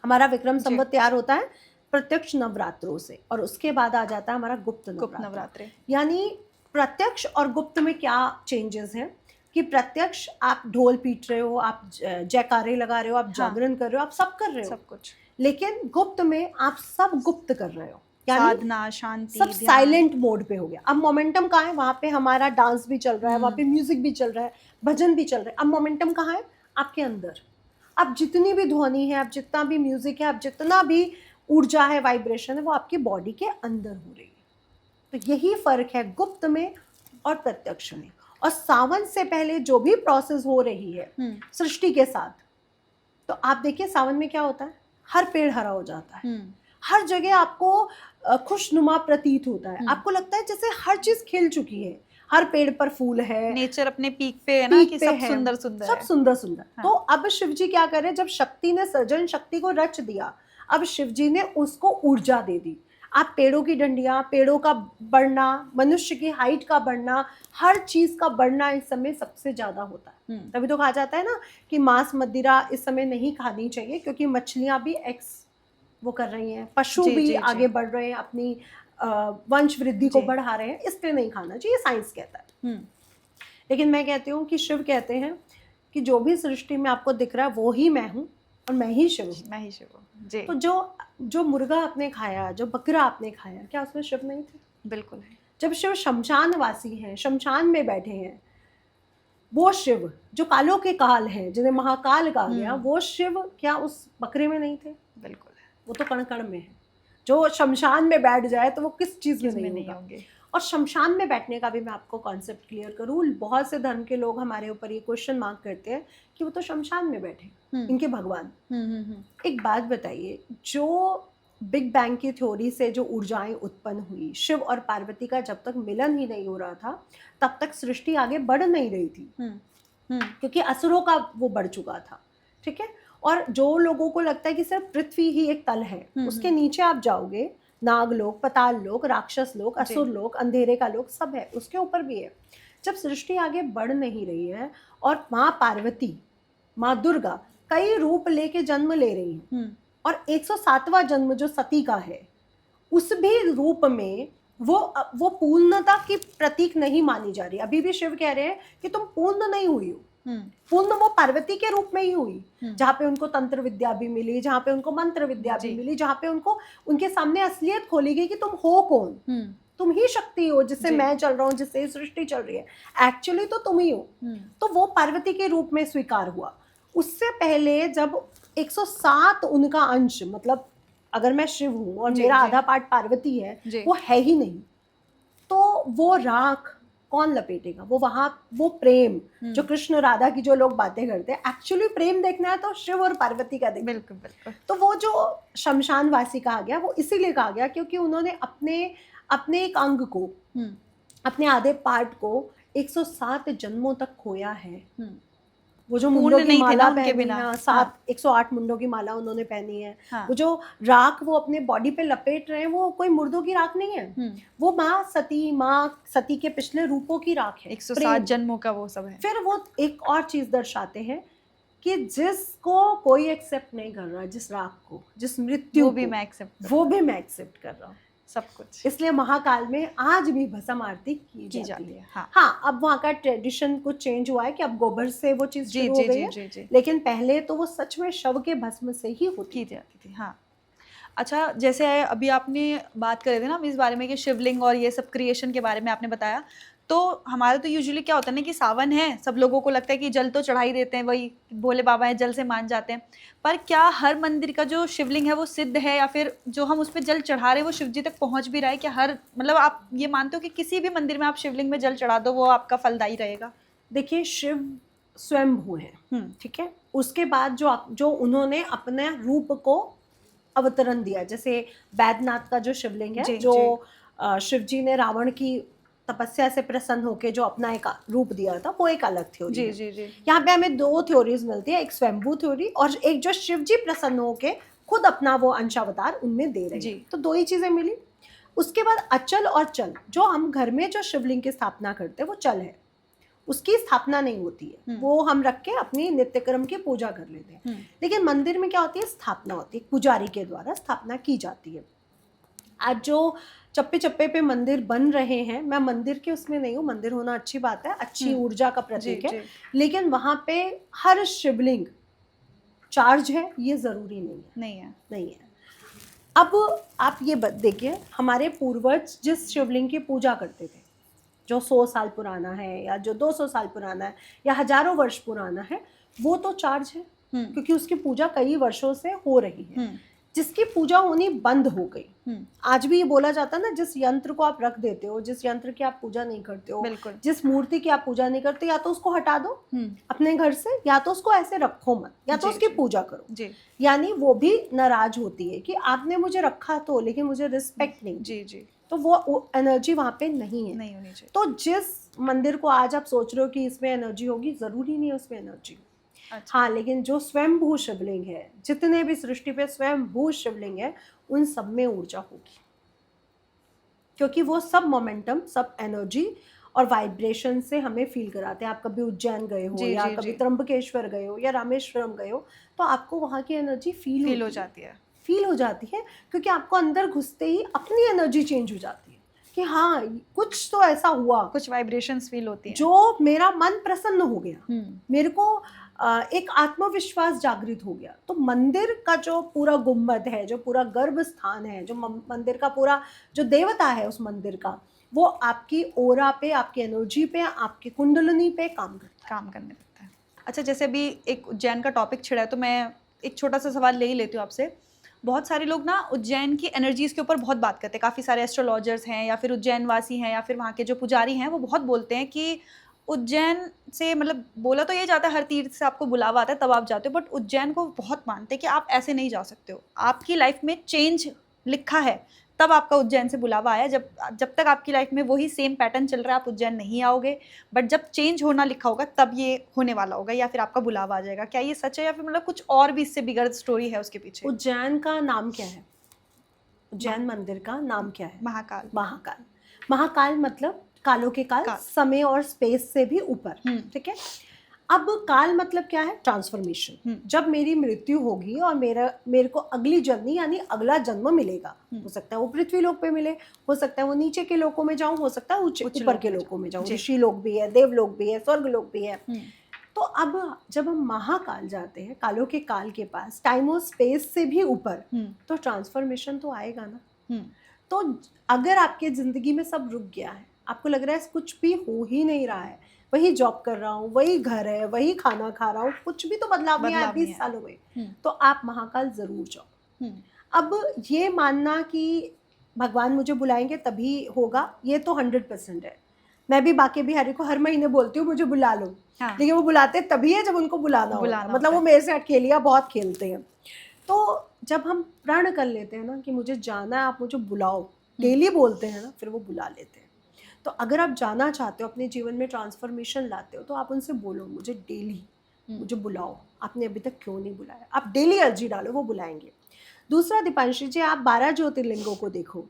हमारा विक्रम संवत तैयार होता है प्रत्यक्ष नवरात्रों से, और उसके बाद आ जाता है हमारा गुप्त नवरात्र। यानी प्रत्यक्ष और गुप्त में क्या चेंजेस हैं कि प्रत्यक्ष आप ढोल पीट रहे हो, आप जयकारे लगा रहे हो, आप जागरण कर रहे हो, आप सब कर रहे हो, सब कुछ। लेकिन गुप्त में आप सब गुप्त कर रहे हो, साधना, शांति, सब साइलेंट मोड पे हो गया। अब मोमेंटम कहाँ है? वहाँ पे हमारा डांस भी चल रहा है, वहाँ पे म्यूजिक भी चल रहा है, भजन भी चल रहा है। अब मोमेंटम कहाँ है? आपके अंदर। अब जितनी भी ध्वनि है, अब जितना भी म्यूजिक है, अब जितना भी ऊर्जा है, वाइब्रेशन है, वो आपकी बॉडी के अंदर हो रही है। तो यही फर्क है गुप्त में और प्रत्यक्ष में। और सावन से पहले जो भी प्रोसेस हो रही है सृष्टि के साथ, तो आप देखिए सावन में क्या होता है, हर पेड़ हरा हो जाता है, हर जगह आपको खुशनुमा प्रतीत होता है, आपको लगता है जैसे हर चीज खिल चुकी है, हर पेड़ पर फूल है, नेचर अपने पीक पे है ना, कि सब सुंदर सुंदर, सब सुंदर सुंदर। तो अब शिव जी क्या कर रहे हैं, जब शक्ति ने सृजन शक्ति को रच दिया, अब शिव जी ने उसको ऊर्जा दे दी। आप पेड़ों की डंडियां, पेड़ों का बढ़ना, मनुष्य की हाइट का बढ़ना, हर चीज का बढ़ना इस समय सबसे ज्यादा होता है। तभी तो कहा जाता है ना कि मांस मदिरा इस समय नहीं खानी चाहिए, क्योंकि मछलियां भी एक्स वो कर रही हैं, पशु भी आगे बढ़ रहे हैं, अपनी वंश वृद्धि को बढ़ा रहे हैं, इसलिए नहीं खाना चाहिए, साइंस कहता है। लेकिन मैं कहती हूँ कि शिव कहते हैं कि जो भी सृष्टि में आपको दिख रहा है वो ही मैं हूँ, और मैं ही शिव हूँ, मैं ही शिव हूँ जी। तो जो मुर्गा आपने खाया, जो बकरा आपने खाया, क्या उसमें शिव नहीं थे? बिल्कुल है। जब शिव शमशान वासी हैं, शमशान में बैठे हैं, वो शिव जो कालों के काल हैं, जिन्हें महाकाल कहा गया, वो शिव क्या उस बकरे में नहीं थे? बिल्कुल है। वो तो कण कण में है। जो शमशान में बैठ जाए तो वो किस चीज में नहीं होंगे। और शमशान में बैठने का भी मैं आपको कॉन्सेप्ट क्लियर करूँ, बहुत से धर्म के लोग हमारे ऊपर ये क्वेश्चन मार्क करते हैं कि वो तो शमशान में बैठे, इनके भगवान। एक बात बताइए, जो बिग बैंग की थ्योरी से जो ऊर्जाएं उत्पन्न हुई, शिव और पार्वती का जब तक मिलन ही नहीं हो रहा था तब तक सृष्टि आगे बढ़ नहीं रही थी, क्योंकि असुरों का वो बढ़ चुका था, ठीक है। और जो लोगों को लगता है कि सिर्फ पृथ्वी ही एक तल है, उसके नीचे आप जाओगे, नाग लोक, पताल लोक, राक्षस लोक, असुर लोक, अंधेरे का लोक, सब है, उसके ऊपर भी है। जब सृष्टि आगे बढ़ नहीं रही है और माँ पार्वती, माँ दुर्गा कई रूप लेके जन्म ले रही हैं, और 107वां जन्म जो सती का है, उस भी रूप में वो पूर्णता की प्रतीक नहीं मानी जा रही। अभी भी शिव कह रहे हैं कि तुम पूर्ण नहीं हुई हो, पूर्ण वो पार्वती के रूप में ही हुई, जहाँ पे उनको तंत्र विद्या भी मिली, जहाँ पे उनको मंत्र विद्या भी मिली, जहाँ पे उनको उनके सामने असलियत खोली गई कि तुम हो कौन, तुम ही शक्ति हो, जिससे जी। मैं चल रहा हूँ, जिससे ये सृष्टि चल रही है, एक्चुअली तो तुम ही हो। तो वो पार्वती के रूप में स्वीकार हुआ। उससे पहले जब 107 उनका अंश, मतलब अगर मैं शिव हूँ और जी, मेरा जी। आधा पार्ट पार्वती है, जी। वो है ही नहीं, तो वो राख कौन लपेटेगा? वो वहां वो प्रेम जो कृष्ण राधा की जो लोग बातें करते हैं, एक्चुअली प्रेम देखना है तो शिव और पार्वती का देखना। बिल्कुल बिल्कुल। तो वो जो शमशान वासी कहा गया, वो इसीलिए कहा गया क्योंकि उन्होंने अपने अपने एक अंग को, अपने आधे पार्ट को 107 जन्मों तक खोया है। वो जो मुंडों पूर्ण की नहीं थे माला ना उनके पहनी बिना। है, हाँ। 108 मुंडों की माला उन्होंने पहनी है। हाँ। वो जो राख वो अपने बॉडी पे लपेट रहे हैं, वो कोई मुर्दों की राख नहीं है, वो माँ सती के पिछले रूपों की राख है, 107 जन्मों का वो सब है। फिर वो एक और चीज दर्शाते हैं कि जिसको कोई एक्सेप्ट नहीं कर रहा, जिस राख को, जिस मृत्यु वो भी को, मैं एक्सेप्ट वो भी मैं एक्सेप्ट कर रहा हूँ, सब कुछ इसलिए महाकाल में आज भी भस्म आरती की जाती है। हाँ। हाँ, अब वहाँ का ट्रेडिशन कुछ चेंज हुआ है कि अब गोबर से वो चीज जी शुरू जी हो गई जी है, जी जी लेकिन पहले तो वो सच में शव के भस्म से ही होती की जाती थी। हाँ। अच्छा, जैसे अभी आपने बात कर रहे थे ना इस बारे में कि शिवलिंग और ये सब क्रिएशन के बारे में आपने बताया, तो हमारा तो यूजुअली क्या होता है ना कि सावन है, सब लोगों को लगता है कि जल तो चढ़ा ही देते हैं, वही भोले बाबा हैं, जल से मान जाते हैं। पर क्या हर मंदिर का जो शिवलिंग है वो सिद्ध है, या फिर जो हम उस पर जल चढ़ा रहे हैं वो शिव जी तक पहुंच भी रहा है? क्या हर मतलब आप ये मानते हो कि किसी भी मंदिर में आप शिवलिंग में जल चढ़ा दो वो आपका फलदायी रहेगा? देखिए, शिव स्वयंभू है, ठीक है। उसके बाद जो उन्होंने अपने रूप को अवतरण दिया, जैसे बैद्यनाथ का जो शिवलिंग है, जी, जो शिव जी ने रावण की तपस्या से प्रसन्न होकर जो अपना एक रूप दिया था, वो एक अलग थ्योरी जी है। जी जी यहाँ पे हमें दो थ्योरीज मिलती है, एक स्वयंभू थ्योरी और एक जो शिव जी प्रसन्न होके खुद अपना वो अंशावतार उनमें दे रहे हैं। तो दो ही चीजें मिली। उसके बाद अचल और चल, जो हम घर में जो शिवलिंग की स्थापना करते हैं वो चल है, उसकी स्थापना नहीं होती है, वो हम रख के अपनी नित्यक्रम की पूजा कर लेते हैं। लेकिन मंदिर में क्या होती है, स्थापना होती है, पुजारी के द्वारा स्थापना की जाती है। आज जो चप्पे चप्पे पे मंदिर बन रहे हैं, मैं मंदिर के उसमें नहीं हूँ, मंदिर होना अच्छी बात है, अच्छी ऊर्जा का प्रतीक है, लेकिन वहां पे हर शिवलिंग चार्ज है ये जरूरी नहीं है। अब आप ये देखिए, हमारे पूर्वज जिस शिवलिंग की पूजा करते थे, जो 100 साल पुराना है या जो 200 साल पुराना है या हजारों वर्ष पुराना है, वो तो चार्ज है, क्योंकि उसकी पूजा कई वर्षों से हो रही है। जिसकी पूजा होनी बंद हो गई, आज भी ये बोला जाता है ना, जिस यंत्र को आप रख देते हो, जिस यंत्र की आप पूजा नहीं करते हो, जिस मूर्ति की आप पूजा नहीं करते, या तो उसको हटा दो अपने घर से, या तो उसको ऐसे रखो मत, या तो उसकी पूजा करो। यानी वो भी नाराज होती है कि आपने मुझे रखा तो, लेकिन मुझे रिस्पेक्ट नहीं। तो वो एनर्जी वहां पे नहीं होनी चाहिए। तो जिस मंदिर को आज आप सोच रहे हो कि इसमें एनर्जी होगी, जरूरी नहीं है उसमें एनर्जी। अच्छा। हाँ, लेकिन जो स्वयंभू शिवलिंग है, जितने भी सृष्टि पे स्वयंभू शिवलिंग है, उन सब में ऊर्जा होगी, क्योंकि वो सब मोमेंटम, सब एनर्जी और वाइब्रेशन से हमें फील कराते हैं। आप कभी उज्जैन गए हो, या कभी त्र्यंबकेश्वर गए हो, या रामेश्वरम गए हो, तो आपको वहाँ की एनर्जी फील हो जाती है, क्योंकि आपको अंदर घुसते ही अपनी एनर्जी चेंज हो जाती है कि हाँ, कुछ तो ऐसा हुआ, कुछ वाइब्रेशंस फील होती हैं, जो मेरा मन प्रसन्न हो गया, मेरे को एक आत्मविश्वास जागृत हो गया। तो मंदिर का जो पूरा गुम्बद है, जो पूरा गर्भ स्थान है, जो मंदिर का पूरा जो देवता है उस मंदिर का, वो आपकी ओरा पे, आपकी एनर्जी पे, आपकी कुंडलिनी पे काम करने लगता है। अच्छा, जैसे अभी एक उज्जैन का टॉपिक छिड़ा है, तो मैं एक छोटा सा सवाल ले ही लेती हूँ आपसे। बहुत सारे लोग ना उज्जैन की एनर्जीज के ऊपर बहुत बात करते हैं, काफ़ी सारे एस्ट्रोलॉजर्स हैं या फिर उज्जैन वासी हैं या फिर वहाँ के जो पुजारी हैं, वो बहुत बोलते हैं कि उज्जैन से, मतलब बोला तो ये जाता है हर तीर्थ से आपको बुलावा आता है तब आप जाते हो, बट उज्जैन को बहुत मानते हैं कि आप ऐसे नहीं जा सकते हो, आपकी लाइफ में चेंज लिखा है तब आपका उज्जैन से बुलावा आया। जब तक आपकी लाइफ में वही सेम पैटर्न चल रहा है आप उज्जैन नहीं आओगे, बट जब चेंज होना लिखा होगा तब ये होने वाला होगा या फिर आपका बुलावा आ जाएगा। क्या ये सच है या फिर मतलब कुछ और भी इससे बिगड़ स्टोरी है उसके पीछे? उज्जैन का नाम क्या है? उज्जैन मंदिर का नाम क्या है? महाकाल। महाकाल मतलब कालों के काल, समय और स्पेस से भी ऊपर, ठीक है। अब काल मतलब क्या है? ट्रांसफॉर्मेशन। जब मेरी मृत्यु होगी और मेरे को अगली जर्नी यानी अगला जन्म मिलेगा, हो सकता है वो पृथ्वी लोक पे मिले, हो सकता है वो नीचे के लोकों में जाऊं, हो सकता है ऊपर के लोकों में जाऊं, ऋषि लोक भी है, देव लोक भी है, स्वर्ग लोक भी है। तो अब जब हम महाकाल जाते हैं, कालों के काल के पास, टाइम और स्पेस से भी ऊपर, तो ट्रांसफॉर्मेशन तो आएगा ना। तो अगर आपके ज़िंदगी में सब रुक गया है, आपको लग रहा है कुछ भी हो ही नहीं रहा है, वही जॉब कर रहा हूँ, वही घर है, वही खाना खा रहा हूँ, कुछ भी तो बदलाव नहीं आया 20 सालों में, तो आप महाकाल ज़रूर जाओ। अब ये मानना कि भगवान मुझे बुलाएंगे तभी होगा, ये तो 100% है। मैं भी बाकी बिहारी को हर महीने बोलती हूँ मुझे बुला लो, हाँ। लेकिन वो बुलाते तभी है जब उनको बुलाना होता है। मतलब वो मेरे से अकेलिया बहुत खेलते हैं। तो जब हम प्रण कर लेते हैं ना कि मुझे जाना है, आप मुझे बुलाओ, डेली बोलते हैं ना, फिर वो बुला लेते हैं। तो अगर आप जाना चाहते हो, अपने जीवन में ट्रांसफॉर्मेशन लाते हो, तो आप उनसे बोलो मुझे डेली मुझे बुलाओ, आपने अभी तक क्यों नहीं बुलाया। आप डेली अर्जी डालो, वो बुलाएंगे। दूसरा दीपांशी जी, आप 12 ज्योतिर्लिंगों को देखो।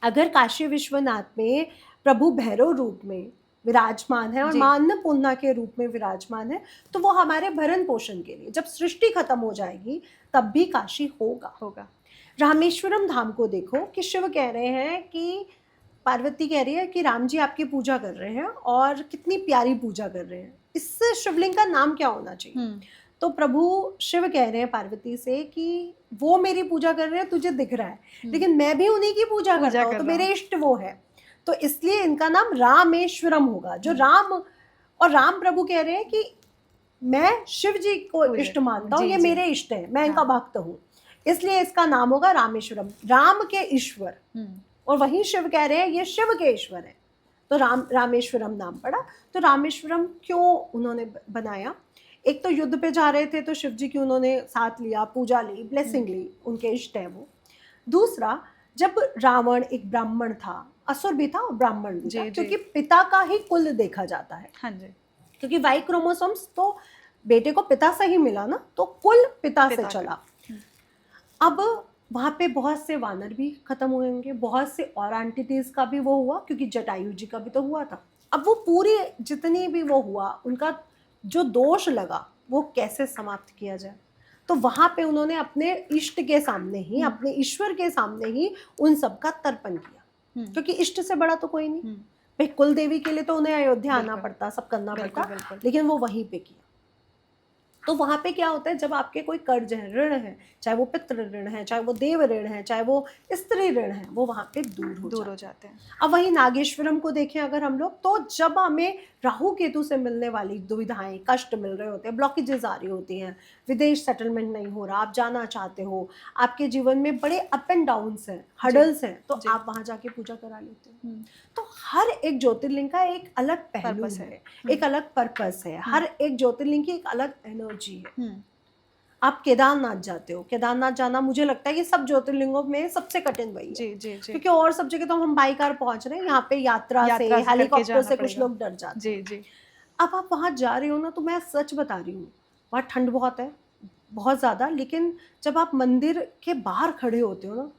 अगर काशी विश्वनाथ में प्रभु भैरव रूप में विराजमान है और मां अन्नपूर्णा के रूप में विराजमान है, तो वो हमारे भरण पोषण के लिए, जब सृष्टि खत्म हो जाएगी तब भी काशी होगा। रामेश्वरम धाम को देखो कि शिव कह रहे हैं कि पार्वती कह रही है कि राम जी आपकी पूजा कर रहे हैं और कितनी प्यारी पूजा कर रहे हैं, इससे शिवलिंग का नाम क्या होना चाहिए। तो प्रभु शिव कह रहे हैं पार्वती से कि वो मेरी पूजा कर रहे हैं, तुझे दिख रहा है, लेकिन मैं भी उन्हीं की पूजा करता हूँ, तो मेरे इष्ट वो है, तो इसलिए इनका नाम रामेश्वरम होगा। जो राम, और राम प्रभु कह रहे हैं कि मैं शिव जी को इष्ट मानता हूँ, ये मेरे इष्ट है, मैं इनका भक्त हूँ, इसलिए इसका नाम होगा रामेश्वरम, राम के ईश्वर। और वहीं शिव कह रहे हैं ये शिव के ईश्वर है, तो रामेश्वरम नाम पड़ा। तो रामेश्वरम क्यों उन्होंने बनाया, एक तो युद्ध पे जा रहे थे तो शिव जी की उन्होंने साथ लिया, पूजा ली, ब्लेसिंग ली, उनके इष्ट है वो। दूसरा, जब रावण एक ब्राह्मण था, असुर भी था और ब्राह्मण भी था, क्योंकि पिता का ही कुल देखा जाता है। हाँ जी, क्योंकि वाई क्रोमोसोम्स तो बेटे को पिता से ही मिला ना, तो कुल पिता से चला। अब वहाँ पे बहुत से वानर भी खत्म हुए होंगे, बहुत से और एंटिटीज का भी वो हुआ, क्योंकि जटायु जी का भी तो हुआ था। अब वो पूरी जितनी भी वो हुआ, उनका जो दोष लगा वो कैसे समाप्त किया जाए, तो वहाँ पे उन्होंने अपने इष्ट के सामने ही, अपने ईश्वर के सामने ही उन सब का तर्पण किया, क्योंकि इष्ट से बड़ा तो कोई नहीं। भाई कुल देवी के लिए तो उन्हें अयोध्या आना पड़ता, सब करना पड़ता, लेकिन वो वहीं पे किया। तो वहाँ पे क्या होता है, जब आपके कोई कर्ज है, ऋण है, चाहे वो पितृ ऋण है, चाहे वो देव ऋण है, चाहे वो स्त्री ऋण है, वो वहाँ पे दूर हो जाते हैं। अब वही नागेश्वरम को देखें अगर हम लोग, तो जब हमें राहु केतु से मिलने वाली दुविधाएं, कष्ट मिल रहे होते हैं, ब्लॉकेजेस आ रही होती हैं, विदेश सेटलमेंट नहीं हो रहा, आप जाना चाहते हो, आपके जीवन में बड़े अप एंड डाउन्स हैं, हर्डल्स हैं, तो आप वहाँ जाके पूजा करा लेते हो। तो हर एक ज्योतिर्लिंग का एक अलग पहलू है, एक अलग पर्पस है, हर एक ज्योतिर्लिंग की एक अलग एनर्जी है। आप केदारनाथ जाते हो, केदारनाथ जाना मुझे लगता है कि सब ज्योतिर्लिंगों में सबसे कठिन वही है, क्योंकि और सब जगह तो हम बाई कार पहुंच रहे हैं, यहाँ पे यात्रा से हेलीकॉप्टर से कुछ लोग डर जाते हैं। अब आप वहाँ जा रहे हो ना, तो मैं सच बता रही हूँ, वहाँ ठंड बहुत है, बहुत ज़्यादा, लेकिन जब आप मंदिर के बाहर खड़े होते हो ना,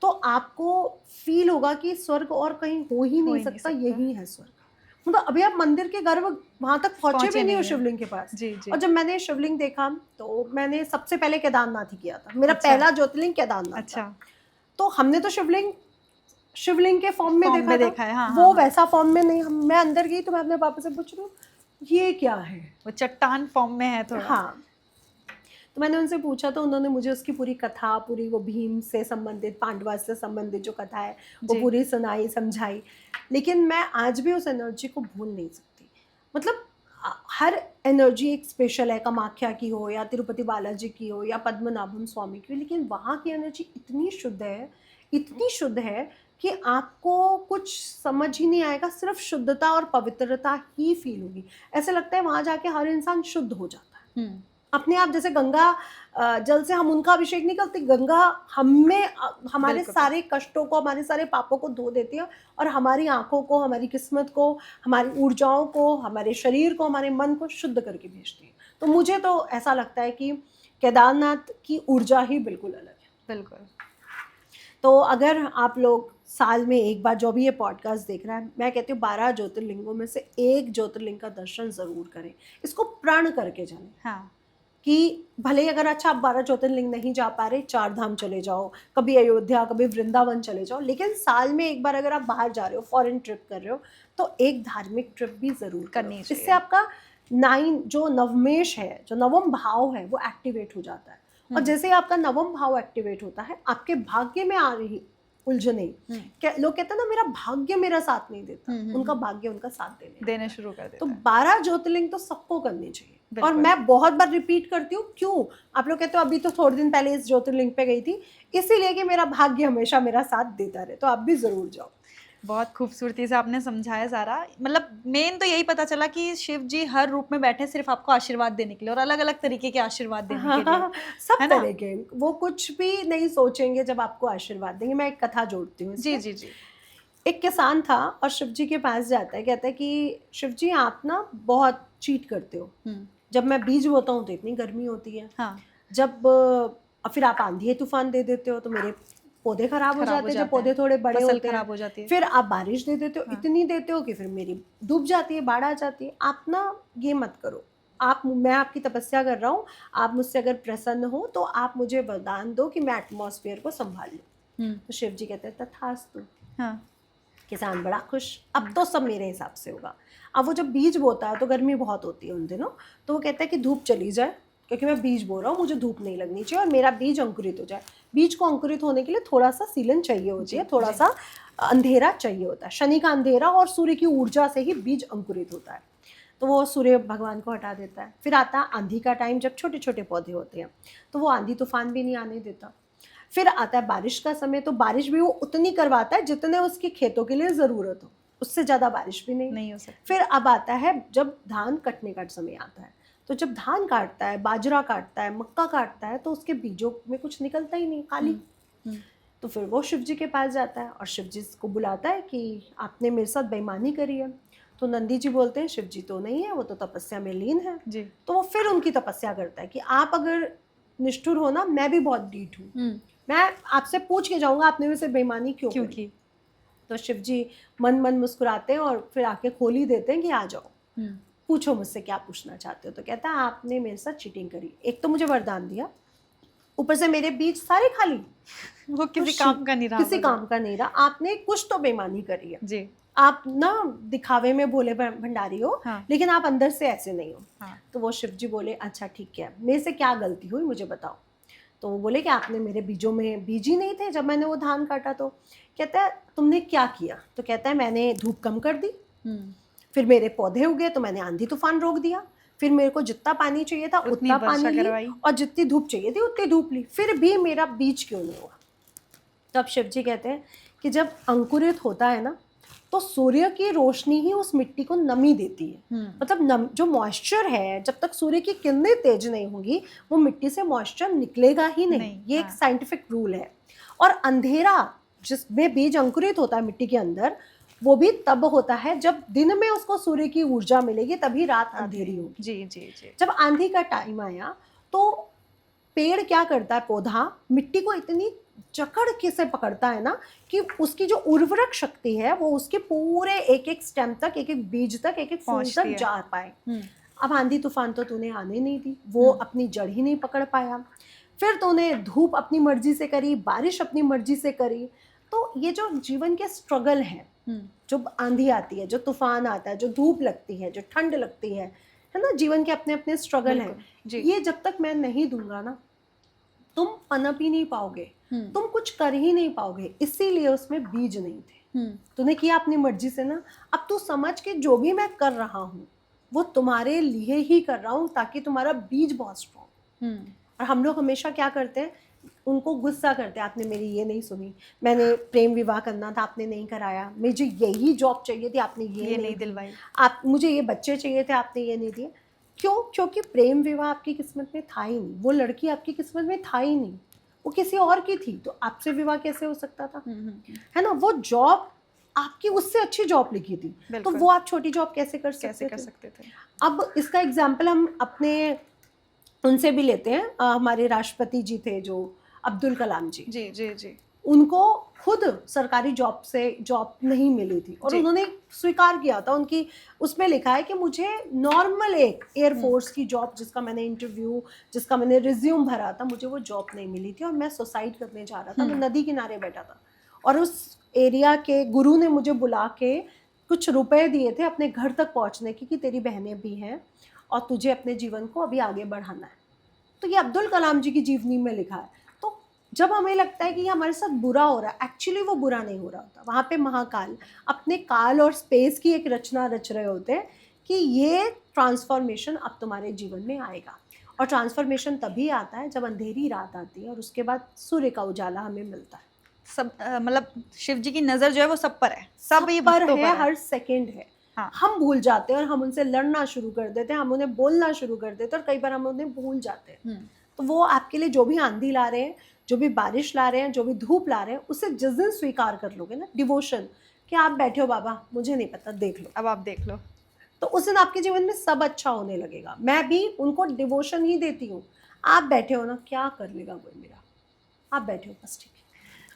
तो आपको फील होगा कि स्वर्ग और कहीं हो ही नहीं सकता, यही है स्वर्ग। मतलब अभी आप मंदिर के गर्भ वहां तक पहुंचे भी नहीं हो शिवलिंग के पास। और जब मैंने शिवलिंग देखा, तो मैंने सबसे पहले केदारनाथ ही किया था, मेरा पहला ज्योतिर्लिंग केदारनाथ था। तो हमने तो शिवलिंग के फॉर्म में देखा है, वो वैसा फॉर्म में नहीं। मैं अंदर गई तो मैं अपने पापा से पूछ रही हूँ ये क्या है, वो चट्टान फॉर्म में है थोड़ा। हाँ, तो मैंने उनसे पूछा, तो उन्होंने मुझे उसकी पूरी कथा, पूरी वो भीम से संबंधित, पांडवा से संबंधित जो कथा है वो पूरी सुनाई, समझाई। लेकिन मैं आज भी उस एनर्जी को भूल नहीं सकती। मतलब हर एनर्जी एक स्पेशल है, कामाख्या की हो या तिरुपति बालाजी की हो या पद्मनाभम स्वामी की हो, लेकिन वहाँ की एनर्जी इतनी शुद्ध है, इतनी शुद्ध है कि आपको कुछ समझ ही नहीं आएगा, सिर्फ शुद्धता और पवित्रता ही फील होगी। ऐसा लगता है वहाँ जाके हर इंसान शुद्ध हो जाता है अपने आप। जैसे गंगा जल से हम उनका अभिषेक नहीं करते, गंगा हमें हमारे सारे कष्टों को, हमारे सारे पापों को धो देती है, और हमारी आंखों को, हमारी किस्मत को, हमारी ऊर्जाओं को, हमारे शरीर को, हमारे मन को शुद्ध करके भेजती है। तो मुझे तो ऐसा लगता है कि केदारनाथ की ऊर्जा ही बिल्कुल अलग है। बिल्कुल। तो अगर आप लोग साल में एक बार जो भी ये पॉडकास्ट देख रहा है, मैं कहती हूँ 12 ज्योतिर्लिंगों में से एक ज्योतिर्लिंग का दर्शन ज़रूर करें, इसको प्रण करके जाएं। हाँ, कि भले ही अगर अच्छा आप 12 ज्योतिर्लिंग नहीं जा पा रहे, 4 धाम चले जाओ, कभी अयोध्या, कभी वृंदावन चले जाओ, लेकिन साल में एक बार अगर आप बाहर जा रहे हो, फॉरेन ट्रिप कर रहे हो, तो एक धार्मिक ट्रिप भी ज़रूर करनी चाहिए। इससे आपका 9 जो नवमेश है, जो नवम भाव है, वो एक्टिवेट हो जाता है। और जैसे ही आपका नवम भाव एक्टिवेट होता है, आपके भाग्य में आ रही उलझने। लोग कहते हैं ना मेरा भाग्य मेरा साथ नहीं देता, उनका भाग्य उनका साथ देने शुरू कर देता तो है। 12 ज्योतिर्लिंग तो सबको करनी चाहिए। और बिल्कुल। मैं बहुत बार रिपीट करती हूँ, क्यों? आप लोग कहते हो अभी तो थोड़े दिन पहले इस ज्योतिर्लिंग पे गई थी, इसीलिए कि मेरा भाग्य हमेशा मेरा साथ देता रहे, तो आप भी जरूर जाओ। बहुत खूबसूरती से आपने समझाया सारा। मतलब मेन तो यही पता चला कि शिव जी हर रूप में बैठे सिर्फ आपको आशीर्वाद देने के लिए, और अलग अलग तरीके के आशीर्वाद देने के लिए, सब है ना? तरह के, वो कुछ भी नहीं सोचेंगे जब आपको आशीर्वाद देंगे। मैं एक कथा जोड़ती हूँ जी इसमें। जी जी। एक किसान था और शिव जी के पास जाता है, कहता है कि शिव जी आप ना बहुत चीट करते हो, जब मैं बीज बोता हूँ तो इतनी गर्मी होती है, हाँ। जब फिर आप आंधी तूफान दे देते हो तो मेरे पौधे खराब हो जाते हैं, जब पौधे थोड़े बड़े फसल होते हैं, खराब हो जाती है। फिर आप बारिश दे देते हो, इतनी देते हो कि फिर मेरी डूब जाती है, बाढ़ आ जाती है। आप ना ये मत करो, मैं आपकी तपस्या कर रहा हूँ, आप मुझसे अगर प्रसन्न हो तो आप मुझे वरदान दो कि मैं एटमॉस्फेयर को संभाल लूँ। तो शिव जी कहते हैं तथास्तु। हाँ। किसान बड़ा खुश, अब तो सब मेरे हिसाब से होगा। अब वो जब बीज बोता है तो गर्मी बहुत होती है उन दिनों, तो वो कहता है कि धूप चली जाए, क्योंकि मैं बीज बो रहा हूँ, मुझे धूप नहीं लगनी चाहिए और मेरा बीज अंकुरित हो जाए। बीज को अंकुरित होने के लिए थोड़ा सा सीलन चाहिए होती है, थोड़ा सा अंधेरा चाहिए होता है। शनि का अंधेरा और सूर्य की ऊर्जा से ही बीज अंकुरित होता है। तो वो सूर्य भगवान को हटा देता है। फिर आता है आंधी का टाइम, जब छोटे छोटे पौधे होते हैं, तो वो आंधी तूफान भी नहीं आने देता। फिर आता है बारिश का समय, तो बारिश भी वो उतनी करवाता है जितने उसके खेतों के लिए ज़रूरत हो, उससे ज़्यादा बारिश भी नहीं हो सकती। फिर अब आता है जब धान कटने का समय आता है, तो जब धान काटता है, बाजरा काटता है, मक्का काटता है, तो उसके बीजों में कुछ निकलता ही नहीं, खाली। तो फिर वो शिव जी के पास जाता है और शिव जी को बुलाता है कि आपने मेरे साथ बेईमानी करी है। तो नंदी जी बोलते हैं शिव जी तो नहीं है, वो तो तपस्या में लीन है जी। तो वो फिर उनकी तपस्या करता है कि आप अगर निष्ठुर हो ना, मैं भी बहुत ढीठ हूँ, मैं आपसे पूछ के जाऊंगा आपने मेरे से बेईमानी क्यों की। तो शिव जी मन मन मुस्कुराते हैं और फिर आके खोल ही देते हैं कि आ जाओ, पूछो मुझसे क्या पूछना चाहते हो। तो कहता है आपने मेरे साथ चीटिंग करी, एक तो मुझे वरदान दिया, ऊपर से मेरे बीज सारे खाली, वो किसी काम का नहीं रहा, किसी काम का नहीं रहा। आपने कुछ तो बेईमानी करी है जी। आप ना दिखावे में भोले भंडारी हो, हाँ। लेकिन आप अंदर से ऐसे नहीं हो। हाँ। तो वो शिव जी बोले अच्छा ठीक है, मेरे से क्या गलती हुई मुझे बताओ। तो वो बोले कि आपने मेरे बीजों में बीज ही नहीं थे जब मैंने वो धान काटा। तो कहता है तुमने क्या किया? तो कहता है मैंने धूप कम कर दी, फिर मेरे पौधे उगे तो मैंने आंधी तूफान रोक दिया, फिर मेरे को जितना पानी चाहिए था उतना पानी ली और जितनी धूप चाहिए थी उतनी धूप ली, फिर भी मेरा बीज क्यों नहीं हुआ? तब शिव जी कहते हैं कि जब अंकुरित होता है ना, तो सूर्य की रोशनी ही उस मिट्टी को नमी देती है। मतलब जो मॉइस्चर है, जब तक सूर्य की किरणें तेज नहीं होंगी वो मिट्टी से मॉइस्चर निकलेगा ही नहीं। ये एक साइंटिफिक रूल है। और अंधेरा जिसमें बीज अंकुरित होता है मिट्टी के अंदर, वो भी तब होता है जब दिन में उसको सूर्य की ऊर्जा मिलेगी, तभी रात अंधेरी होगी। जी जी जी। जब आंधी का टाइम आया तो पेड़ क्या करता है, पौधा मिट्टी को इतनी जकड़ के से पकड़ता है ना कि उसकी जो उर्वरक शक्ति है वो उसके पूरे एक एक स्टेम तक, एक एक बीज तक, एक एक फूल तक जा पाए। अब आंधी तूफान तो तूने आने नहीं दी, वो अपनी जड़ ही नहीं पकड़ पाया। फिर तूने धूप अपनी मर्जी से करी, बारिश अपनी मर्जी से करी। तो ये जो जीवन के स्ट्रगल है, जो आंधी आती है, जो तूफान आता है, जो धूप लगती है, जो ठंड लगती है ना, जीवन के अपने अपने स्ट्रगल हैं। ये जब तक मैं नहीं दूंगा ना, तुम पनप ही नहीं पाओगे, तुम कुछ कर ही नहीं पाओगे। इसीलिए उसमें बीज नहीं थे। तूने किया अपनी मर्जी से ना, अब तू समझ के जो भी मैं कर रहा हूँ वो तुम्हारे लिए ही कर रहा हूँ, ताकि तुम्हारा बीज बहुत स्ट्रॉन्ग। और हम लोग हमेशा क्या करते हैं, उनको गुस्सा करते हैं, आपने मेरी ये नहीं सुनी, मैंने प्रेम विवाह करना था आपने नहीं कराया, मुझे यही जॉब चाहिए थी आपने ये नहीं दिलवाई, आप मुझे ये बच्चे चाहिए थे आपने ये नहीं दिए। क्यों? क्योंकि प्रेम विवाह आपकी किस्मत में था ही नहीं, वो लड़की आपकी किस्मत में था ही नहीं, वो किसी और की थी, तो आपसे विवाह कैसे हो सकता था? है ना, वो जॉब आपकी उससे अच्छी जॉब लिखी थी, तो वो आप छोटी जॉब कैसे कर सकते थे? अब इसका एग्जाम्पल हम अपने उनसे भी लेते हैं। हमारे राष्ट्रपति जी थे जो अब्दुल कलाम जी, जी जी जी, उनको खुद सरकारी जॉब नहीं मिली थी और उन्होंने स्वीकार किया था। उनकी उसमें लिखा है कि मुझे नॉर्मल एक एयरफोर्स की जॉब, जिसका मैंने इंटरव्यू, जिसका मैंने रिज्यूम भरा था, मुझे वो जॉब नहीं मिली थी और मैं सुसाइड करने जा रहा था। मैं नदी किनारे बैठा था और उस एरिया के गुरु ने मुझे बुला के कुछ रुपए दिए थे अपने घर तक पहुँचने की, कि तेरी बहनें भी हैं और तुझे अपने जीवन को अभी आगे बढ़ाना है। तो ये अब्दुल कलाम जी की जीवनी में लिखा है। तो जब हमें लगता है कि ये हमारे साथ बुरा हो रहा है, एक्चुअली वो बुरा नहीं हो रहा होता। वहाँ पे महाकाल अपने काल और स्पेस की एक रचना रच रहे होते हैं कि ये ट्रांसफॉर्मेशन अब तुम्हारे जीवन में आएगा। और ट्रांसफॉर्मेशन तभी आता है जब अंधेरी रात आती है और उसके बाद सूर्य का उजाला हमें मिलता है। सब मतलब शिव जी की नजर जो है वो सब पर है, सब ये पर भक्तों है, हर सेकंड है। हाँ। हम भूल जाते हैं और हम उनसे लड़ना शुरू कर देते हैं, हम उन्हें बोलना शुरू कर देते हैं और कई बार हम उन्हें भूल जाते हैं। तो वो आपके लिए जो भी आंधी ला रहे हैं, जो भी बारिश ला रहे हैं, जो भी धूप ला रहे हैं, उसे जिस दिन स्वीकार कर लोगे ना, डिवोशन, कि आप बैठे हो बाबा, मुझे नहीं पता, देख लो, अब आप देख लो, तो उस दिन आपके जीवन में सब अच्छा होने लगेगा। मैं भी उनको डिवोशन ही देती हूँ। आप बैठे हो ना, क्या कर लेगा कोई मेरा, आप बैठे हो बस, ठीक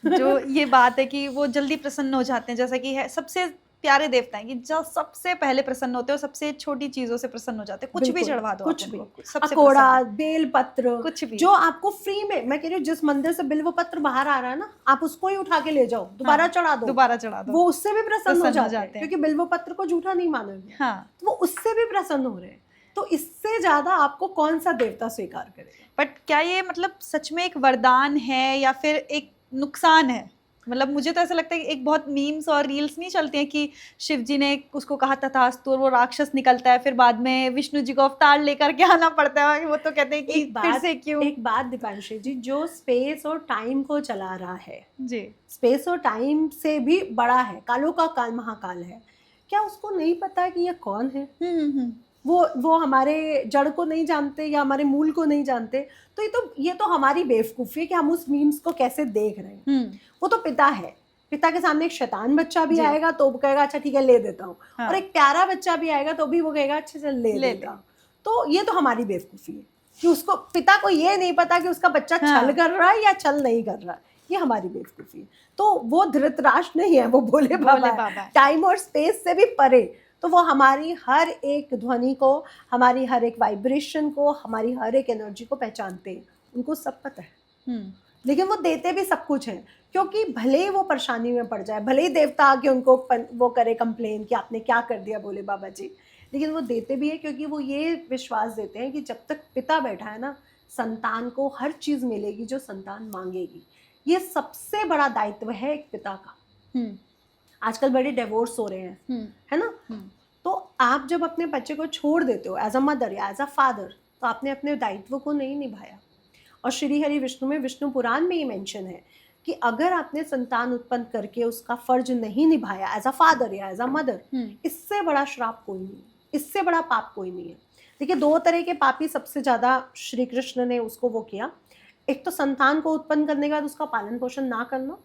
है। जो ये बात है कि वो जल्दी प्रसन्न हो जाते हैं, जैसा कि है सबसे प्यारे देवता हैं कि जो सबसे पहले प्रसन्न होते हैं और सबसे छोटी चीजों से प्रसन्न हो जाते हैं। कुछ भी चढ़वा दो, कुछ आप भी, उनको, सबसे अकोड़ा, प्रसन्न। बेल पत्र, कुछ भी जो आपको फ्री में, मैं कह रही हूँ जिस मंदिर से बिल्व पत्र बाहर आ रहा है ना, आप उसको ही उठा के ले जाओ, दोबारा हाँ, चढ़ा दो, दोबारा चढ़ा दो, वो उससे भी प्रसन्न हो जाते हैं, हैं। क्योंकि बिल्व पत्र को झूठा नहीं माना गया। हाँ, तो वो उससे भी प्रसन्न हो रहे हैं। तो इससे ज्यादा आपको कौन सा देवता स्वीकार करेगा? बट क्या ये मतलब सच में एक वरदान है या फिर एक नुकसान है? मतलब मुझे तो ऐसा लगता है कि एक बहुत मीम्स और रील्स नहीं चलती हैं कि शिव जी ने उसको कहा तथास्तु और वो राक्षस निकलता है, फिर बाद में विष्णु जी को अवतार लेकर के आना पड़ता है। वो तो कहते हैं कि फिर से क्यों? एक बात दीपांशी जी, जो स्पेस और टाइम को चला रहा है जी, स्पेस और टाइम से भी बड़ा है, कालों का काल महाकाल है, क्या उसको नहीं पता कि ये कौन है? वो हमारे जड़ को नहीं जानते या हमारे मूल को नहीं जानते? तो ये तो हमारी बेवकूफ़ी है कि हम उस मीम्स को कैसे देख रहे हैं। वो तो पिता है, पिता के सामने एक शैतान बच्चा भी आएगा तो वो कहेगा अच्छा ठीक है ले देता हूँ, हाँ। और एक प्यारा बच्चा भी आएगा तो भी वो कहेगा अच्छा चल ले देता हूँ। तो ये तो हमारी बेवकूफ़ी है कि उसको, पिता को ये नहीं पता कि उसका बच्चा छल कर रहा है या छल नहीं कर रहा है, ये हमारी बेवकूफ़ी है। तो वो धृतराष्ट्र नहीं है, वो भोले बाबा टाइम और स्पेस से भी परे। तो वो हमारी हर एक ध्वनि को, हमारी हर एक वाइब्रेशन को, हमारी हर एक एनर्जी को पहचानते हैं, उनको सब पता है। लेकिन वो देते भी सब कुछ है, क्योंकि भले ही वो परेशानी में पड़ जाए, भले ही देवता आके उनको वो करे कंप्लेन कि आपने क्या कर दिया भोले बाबा जी, लेकिन वो देते भी है क्योंकि वो ये विश्वास देते हैं कि जब तक पिता बैठा है ना, संतान को हर चीज़ मिलेगी जो संतान मांगेगी। ये सबसे बड़ा दायित्व है एक पिता का। आजकल बड़े डिवोर्स हो रहे हैं, है ना? तो आप जब अपने बच्चे को छोड़ देते हो एज अ मदर या एज अ फादर, तो आपने अपने दायित्व को नहीं निभाया। और श्री हरि विष्णु में, विष्णु पुराण में ये मेंशन है कि अगर आपने संतान उत्पन्न करके उसका फर्ज नहीं निभाया एज अ फादर या एज अ मदर, इससे बड़ा श्राप कोई नहीं, इससे बड़ा पाप कोई नहीं है। देखिए, दो तरह के पापी सबसे ज़्यादा श्री कृष्ण ने उसको वो किया। एक तो संतान को उत्पन्न करने के बाद उसका पालन पोषण ना करना,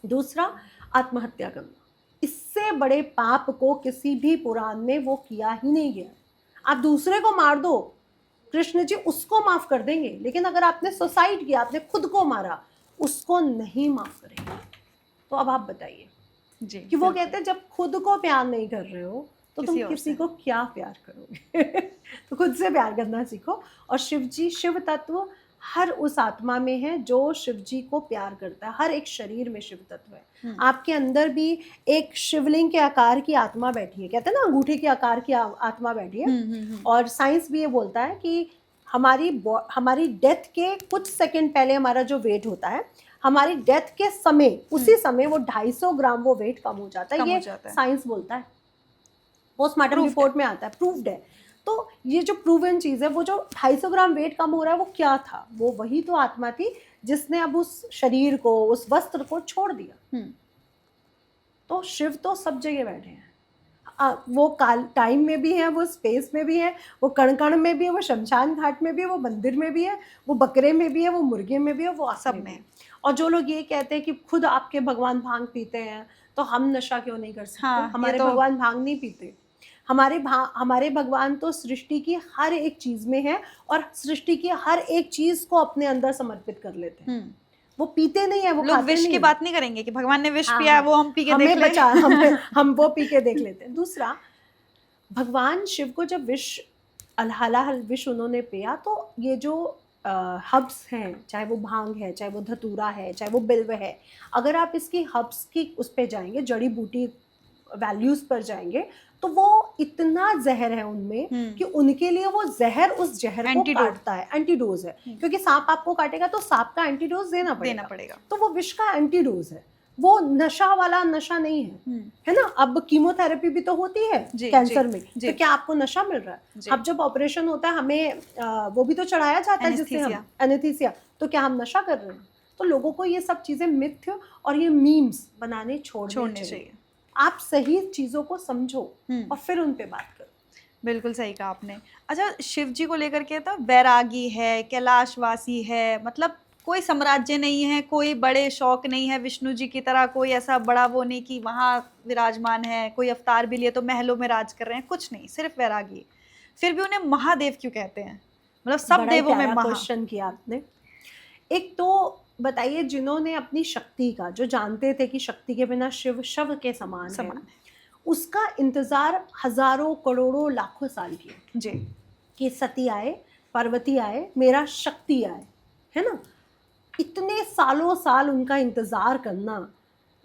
दूसरा आत्महत्या करना। इससे बड़े पाप को किसी भी पुराण में वो किया ही नहीं गया। आप दूसरे को मार दो, कृष्ण जी उसको माफ कर देंगे, लेकिन अगर आपने सुसाइड किया, आपने खुद को मारा, उसको नहीं माफ करेंगे। तो अब आप बताइए जी, कि वो कहते हैं जब खुद को प्यार नहीं कर रहे हो तो तुम किसी को क्या प्यार करोगे? तो खुद से प्यार करना सीखो। और शिव जी, शिव तत्व हर उस आत्मा में है जो शिव जी को प्यार करता है। हर एक शरीर में शिव तत्व है। आपके अंदर भी एक शिवलिंग के आकार की आत्मा बैठी है, कहते हैं ना अंगूठे के आकार की आत्मा बैठी है। और साइंस भी ये बोलता है कि हमारी डेथ के कुछ सेकंड पहले हमारा जो वेट होता है, हमारी डेथ के समय, उसी समय वो 250 ग्राम वो वेट कम हो जाता है। ये साइंस बोलता है, पोस्टमार्टम रिपोर्ट में आता है, प्रूव्ड है। तो ये जो प्रूवन चीज़ है, वो जो 250 ग्राम वेट कम हो रहा है, वो क्या था? वो वही तो आत्मा थी जिसने अब उस शरीर को, उस वस्त्र को छोड़ दिया। तो शिव तो सब जगह बैठे हैं। वो काल टाइम में भी है, वो स्पेस में भी है, वो कण कण में भी है, वो शमशान घाट में भी है, वो मंदिर में भी है, वो बकरे में भी है, वो मुर्गे में भी है, वो सब में। और जो लोग ये कहते हैं कि खुद आपके भगवान भांग पीते हैं तो हम नशा क्यों नहीं कर सकते? हमारे भगवान भांग नहीं पीते। हमारे भगवान तो सृष्टि की हर एक चीज में है और सृष्टि की हर एक चीज को अपने अंदर समर्पित कर लेते हैं। वो पीते नहीं है, वो लोग विष की बात नहीं करेंगे कि भगवान ने विष पिया है, वो हम पी के देख लेंगे। हम वो पी के देख लेते हैं। दूसरा, भगवान शिव को जब हलाहल विष उन्होंने पिया, तो ये जो हब्स हैं, चाहे वो भांग है, चाहे वो धतूरा है, चाहे वो बिल्व है, अगर आप इसकी हब्स की उस पे जाएंगे, जड़ी बूटी वैल्यूज पर जाएंगे, तो वो इतना जहर है उनमें कि उनके लिए वो जहर उस जहर को काटता है, एंटीडोज है। क्योंकि सांप आपको काटेगा तो सांप का एंटीडोज देना पड़ेगा। तो वो विष का एंटीडोज है, वो नशा वाला नशा नहीं है ना। अब कीमोथेरेपी भी तो होती है कैंसर में, तो क्या आपको नशा मिल रहा है? अब जब ऑपरेशन होता है हमें वो भी तो चढ़ाया जाता है जिससे हम एनेस्थीसिया, तो क्या हम नशा कर रहे हैं? तो लोगों को ये सब चीजें मिथ्य और ये मीम्स बनाने छोड़ने चाहिए। आप सही चीजों को समझो और फिर उन पे बात करो। बिल्कुल सही कहा आपने। अच्छा, शिव जी को लेकर के तो वैरागी है, कैलाशवासी है, मतलब कोई साम्राज्य नहीं है, कोई बड़े शौक नहीं है, विष्णु जी की तरह कोई ऐसा बड़ा वो नहीं कि वहाँ विराजमान है, कोई अवतार भी लिए तो महलों में राज कर रहे हैं, कुछ नहीं, सिर्फ वैरागी। फिर भी उन्हें महादेव क्यों कहते हैं? मतलब सब देवों में क्वेश्चन किया आपने। एक तो बताइए, जिन्होंने अपनी शक्ति का, जो जानते थे कि शक्ति के बिना शिव शव के समान है, उसका इंतजार हजारों करोड़ों लाखों साल किया जी, कि सती आए, पार्वती आए, मेरा शक्ति आए, है ना। इतने सालों साल उनका इंतजार करना,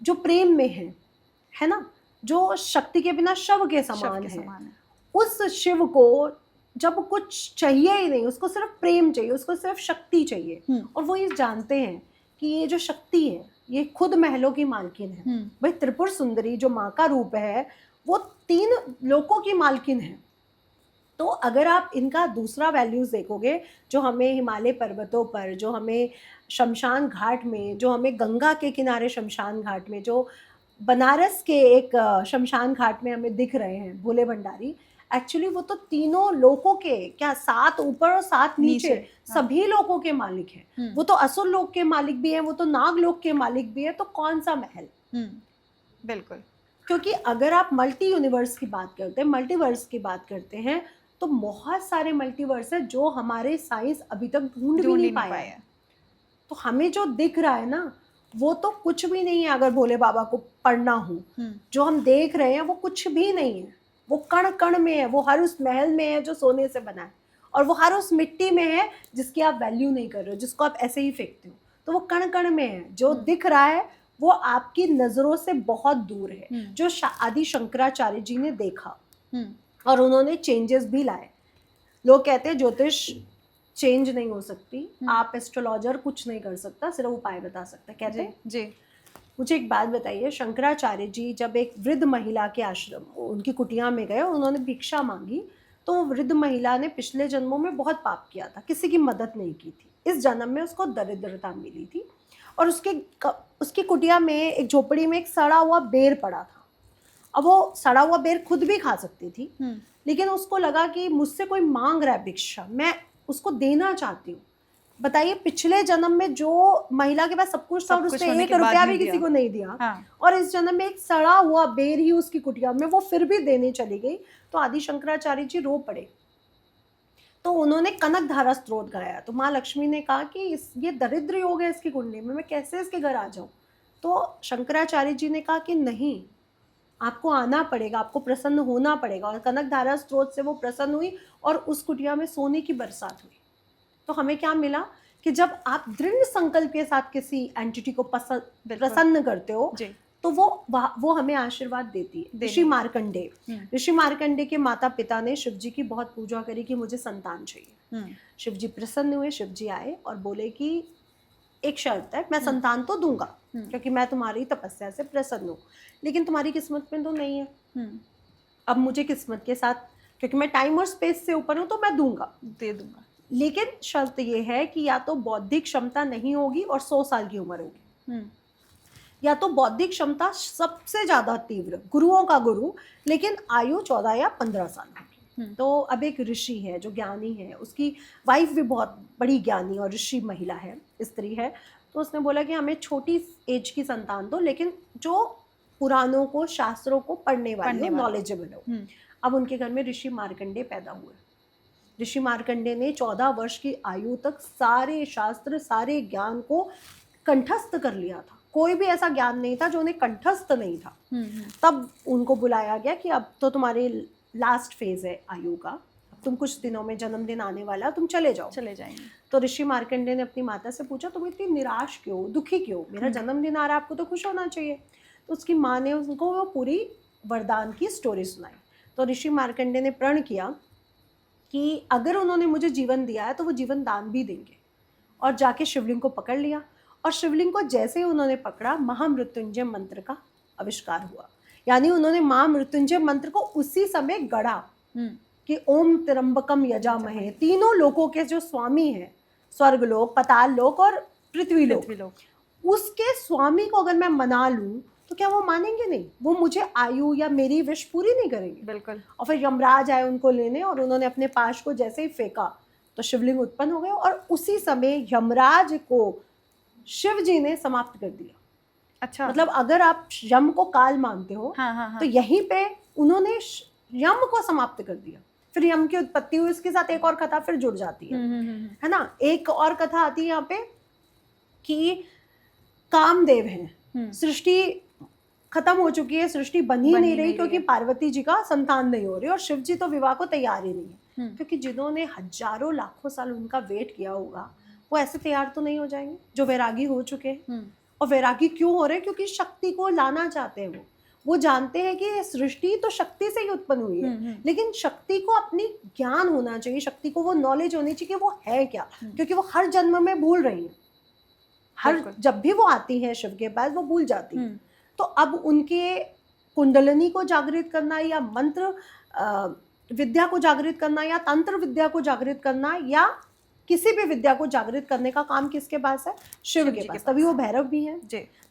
जो प्रेम में है ना, जो शक्ति के बिना शव के समान है। उस शिव को जब कुछ चाहिए ही नहीं, उसको सिर्फ प्रेम चाहिए, उसको सिर्फ शक्ति चाहिए, और वो ये जानते हैं कि ये जो शक्ति है ये खुद महलों की मालकिन है। भाई त्रिपुर सुंदरी जो माँ का रूप है वो 3 लोकों की मालकिन है। तो अगर आप इनका दूसरा वैल्यूज देखोगे, जो हमें हिमालय पर्वतों पर, जो हमें शमशान घाट में, जो हमें गंगा के किनारे शमशान घाट में, जो बनारस के एक शमशान घाट में हमें दिख रहे हैं भोले भंडारी, एक्चुअली वो तो तीनों लोकों के, क्या 7 ऊपर और 7 नीचे, सभी लोकों के मालिक हैं। वो तो असुर लोक के मालिक भी हैं, वो तो नाग लोक के मालिक भी है। तो कौन सा महल? बिल्कुल। क्योंकि अगर आप मल्टी यूनिवर्स की बात करते हैं, मल्टीवर्स की बात करते हैं, तो बहुत सारे मल्टीवर्स है जो हमारे साइंस अभी तक ढूंढ भी नहीं पाया है। तो हमें जो दिख रहा है ना, वो तो कुछ भी नहीं है। अगर भोले बाबा को पढ़ना हो, जो हम देख रहे हैं वो कुछ भी नहीं है। वो कण कण में है, वो हर उस महल में है जो सोने से बना है, और वो हर उस मिट्टी में है जिसकी आप वैल्यू नहीं कर रहे हो, जिसको आप ऐसे ही फेंकते हो। तो वो कण कण में है। जो दिख रहा है वो आपकी नजरों से बहुत दूर है। जो आदि शंकराचार्य जी ने देखा और उन्होंने चेंजेस भी लाए। लोग कहते हैं ज्योतिष चेंज नहीं हो सकती, आप एस्ट्रोलॉजर कुछ नहीं कर सकता, सिर्फ उपाय बता सकता, कहते हैं जी। मुझे एक बात बताइए, शंकराचार्य जी जब एक वृद्ध महिला के आश्रम, उनकी कुटिया में गए, उन्होंने भिक्षा मांगी, तो वृद्ध महिला ने पिछले जन्मों में बहुत पाप किया था, किसी की मदद नहीं की थी। इस जन्म में उसको दरिद्रता मिली थी, और उसकी कुटिया में, एक झोपड़ी में, एक सड़ा हुआ बेर पड़ा था। अब वो सड़ा हुआ बेर खुद भी खा सकती थी, लेकिन उसको लगा कि मुझसे कोई मांग रहा है भिक्षा, मैं उसको देना चाहती हूँ। बताइए, पिछले जन्म में जो महिला के पास सब कुछ था और उसने 1 रुपया भी किसी को नहीं दिया, और इस जन्म में एक सड़ा हुआ बेर ही उसकी कुटिया में, वो फिर भी देने चली गई। तो आदि शंकराचार्य जी रो पड़े। तो उन्होंने कनक धारा स्त्रोत गाया। तो माँ लक्ष्मी ने कहा कि ये दरिद्र योग है इसकी कुंडली में, मैं कैसे इसके घर आ जाऊं? तो शंकराचार्य जी ने कहा कि नहीं, आपको आना पड़ेगा, आपको प्रसन्न होना पड़ेगा। और कनक धारा स्त्रोत से वो प्रसन्न हुई और उस कुटिया में सोने की बरसात हुई। तो हमें क्या मिला कि जब आप दृढ़ संकल्प के साथ किसी एंटिटी को प्रसन्न करते हो, तो वो हमें आशीर्वाद देती है। ऋषि मार्कंडे के माता पिता ने शिव जी की बहुत पूजा करी कि मुझे संतान चाहिए। शिव जी प्रसन्न हुए, शिव जी आए और बोले कि एक शर्त है, मैं संतान तो दूंगा क्योंकि मैं तुम्हारी तपस्या से प्रसन्न हूँ, लेकिन तुम्हारी किस्मत में तो नहीं है। अब मुझे किस्मत के साथ, क्योंकि मैं टाइम और स्पेस से ऊपर हूँ, तो मैं दे दूंगा, लेकिन शर्त ये है कि या तो बौद्धिक क्षमता नहीं होगी और 100 साल की उम्र होगी, या तो बौद्धिक क्षमता सबसे ज्यादा तीव्र, गुरुओं का गुरु, लेकिन आयु 14 या 15 साल होगी। तो अब एक ऋषि है जो ज्ञानी है, उसकी वाइफ भी बहुत बड़ी ज्ञानी और ऋषि महिला है, स्त्री है। तो उसने बोला कि हमें छोटी एज की संतान दो, लेकिन जो पुराणों को, शास्त्रों को पढ़ने वाली हो, नॉलेजेबल हो। अब उनके घर में ऋषि मार्कंडे पैदा हुए। ऋषि मार्कंडे ने 14 वर्ष की आयु तक सारे शास्त्र, सारे ज्ञान को कंठस्थ कर लिया था। कोई भी ऐसा ज्ञान नहीं था जो उन्हें कंठस्थ नहीं था। तब उनको बुलाया गया कि अब तो तुम्हारी लास्ट फेज है आयु का, अब तुम कुछ दिनों में जन्मदिन आने वाला, तुम चले जाएंगे। तो ऋषि मार्कंडे ने अपनी माता से पूछा, तुम इतनी निराश क्यों, दुखी क्यों? मेरा जन्मदिन आ रहा है, आपको तो खुश होना चाहिए। तो उसकी माँ ने उनको वो पूरी वरदान की स्टोरी सुनाई। तो ऋषि मार्कंडेय ने प्रण किया कि अगर उन्होंने मुझे जीवन दिया है तो वो जीवन दान भी देंगे, और जाके शिवलिंग को पकड़ लिया। और शिवलिंग को जैसे ही उन्होंने पकड़ा, महामृत्युंजय मंत्र का आविष्कार हुआ। यानी उन्होंने महामृत्युंजय मंत्र को उसी समय गढ़ा कि ओम त्र्यंबकम यजामहे, तीनों लोकों के जो स्वामी हैं, स्वर्गलोक, पाताल लोक और पृथ्वी लोक, उसके स्वामी को अगर मैं मना लूं तो क्या वो मानेंगे? नहीं, वो मुझे आयु या मेरी विश पूरी नहीं करेंगे। बिल्कुल। और फिर यमराज आए उनको लेने, और उन्होंने अपने पाश को जैसे ही फेंका तो शिवलिंग उत्पन्न हो गए, और उसी समय यमराज को शिव जी ने समाप्त कर दिया। अच्छा, मतलब अगर आप यम को काल मानते हो, हाँ। तो यहीं पे उन्होंने यम को समाप्त कर दिया। फिर यम की उत्पत्ति हुई, इसके साथ एक और कथा फिर जुड़ जाती है ना। एक और कथा आती है यहाँ पे कि कामदेव हैं, सृष्टि खत्म हो चुकी है, सृष्टि बन ही नहीं रही, क्योंकि पार्वती जी का संतान नहीं हो रही, और शिव जी तो विवाह को तैयार ही नहीं है। क्योंकि जिन्होंने हजारों लाखों साल उनका वेट किया होगा, वो ऐसे तैयार तो नहीं हो जाएंगे जो वैरागी हो चुके हैं। और वैरागी क्यों हो रहे हैं? क्योंकि शक्ति को लाना चाहते हैं। वो जानते हैं कि सृष्टि तो शक्ति से ही उत्पन्न हुई है, लेकिन शक्ति को अपनी ज्ञान होना चाहिए, शक्ति को वो नॉलेज होनी चाहिए कि वो है क्या, क्योंकि वो हर जन्म में भूल रही है। हर जब भी वो आती है शिव के पास, वो भूल जाती है। तो अब उनके कुंडलिनी को जागृत करना, या मंत्र विद्या को जागृत करना, या तंत्र विद्या को जागृत करना, या किसी भी विद्या को जागृत करने का काम किसके पास है? शिव के पास। तभी वो भैरव भी हैं,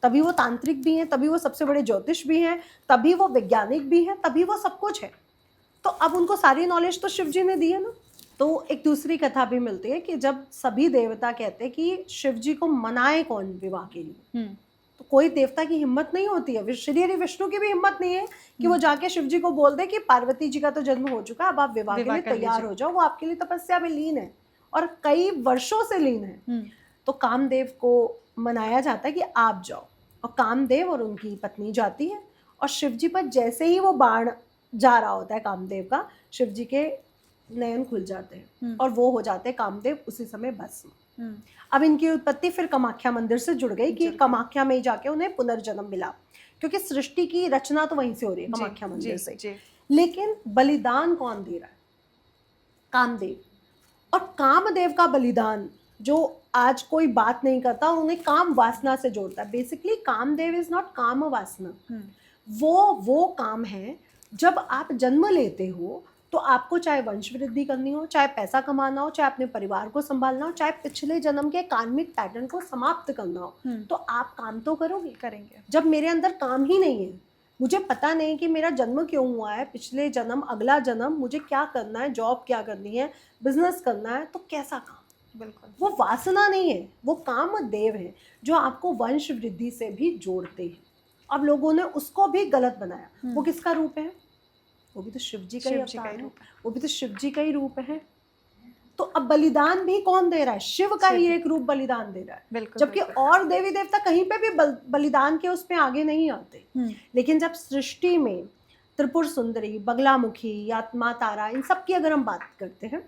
तभी वो तांत्रिक भी हैं, तभी वो सबसे बड़े ज्योतिष भी हैं, तभी वो वैज्ञानिक भी हैं, तभी वो सब कुछ है। तो अब उनको सारी नॉलेज तो शिव जी ने दी है ना। तो एक दूसरी कथा भी मिलती है कि जब सभी देवता कहते हैं कि शिव जी को मनाए कौन विवाह के लिए, तो कोई देवता की हिम्मत नहीं होती है, श्री हरि विष्णु की भी हिम्मत नहीं है कि वो जाके शिव जी को बोल दे कि पार्वती जी का तो जन्म हो चुका है, अब आप विवाह के लिए तैयार हो जाओ। वो आपके लिए तपस्या में लीन है, और कई वर्षों से लीन है। तो कामदेव को मनाया जाता है कि आप जाओ, और कामदेव और उनकी पत्नी जाती है, और शिव जी पर जैसे ही वो बाण जा रहा होता है कामदेव का, शिव जी के नयन खुल जाते हैं, और वो हो जाते हैं कामदेव उसी समय भस्म। अब इनकी उत्पत्ति फिर कामाख्या मंदिर से जुड़ गई कि कामाख्या में ही जाके उन्हें पुनर्जन्म मिला, क्योंकि सृष्टि की रचना तो वहीं से हो रही है, कामाख्या मंदिर से। लेकिन बलिदान कौन दे रहा है? कामदेव। और कामदेव का बलिदान जो आज कोई बात नहीं करता, और उन्हें काम वासना से जोड़ता है। बेसिकली कामदेव इज नॉट काम वासना, वो काम है जब आप जन्म लेते हो तो आपको चाहे वंश वृद्धि करनी हो, चाहे पैसा कमाना हो, चाहे अपने परिवार को संभालना हो, चाहे पिछले जन्म के कार्मिक पैटर्न को समाप्त करना हो, तो आप काम तो करेंगे। जब मेरे अंदर काम ही नहीं है, मुझे पता नहीं कि मेरा जन्म क्यों हुआ है, पिछले जन्म, अगला जन्म मुझे क्या करना है, जॉब क्या करनी है, बिजनेस करना है, तो कैसा काम? बिल्कुल, वो वासना नहीं है, वो कामदेव है जो आपको वंश वृद्धि से भी जोड़ते हैं। अब लोगों ने उसको भी गलत बनाया। वो किसका रूप है? वो भी तो शिव जी का ही अवतार है, वो भी तो शिव जी का ही रूप है। तो अब बलिदान भी कौन दे रहा है? शिव का ही एक रूप बलिदान दे रहा है, जबकि और देवी देवता कहीं पे भी बलिदान के उसमें आगे नहीं आते। लेकिन जब सृष्टि में त्रिपुर सुंदरी, बगलामुखी या माँ तारा, इन सब की अगर हम बात करते हैं,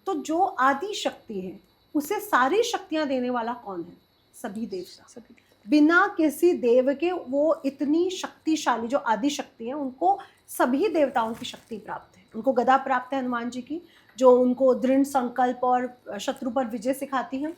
तो जो आदि शक्ति है उसे सारी शक्तियां देने वाला कौन है? सभी देवता। बिना किसी देव के वो इतनी शक्तिशाली जो आदि शक्ति है, उनको सभी देवताओं की शक्ति प्राप्त है। उनको गदा प्राप्त है हनुमान जी की, जो उनको दृढ़ संकल्प और शत्रु पर विजय सिखाती है।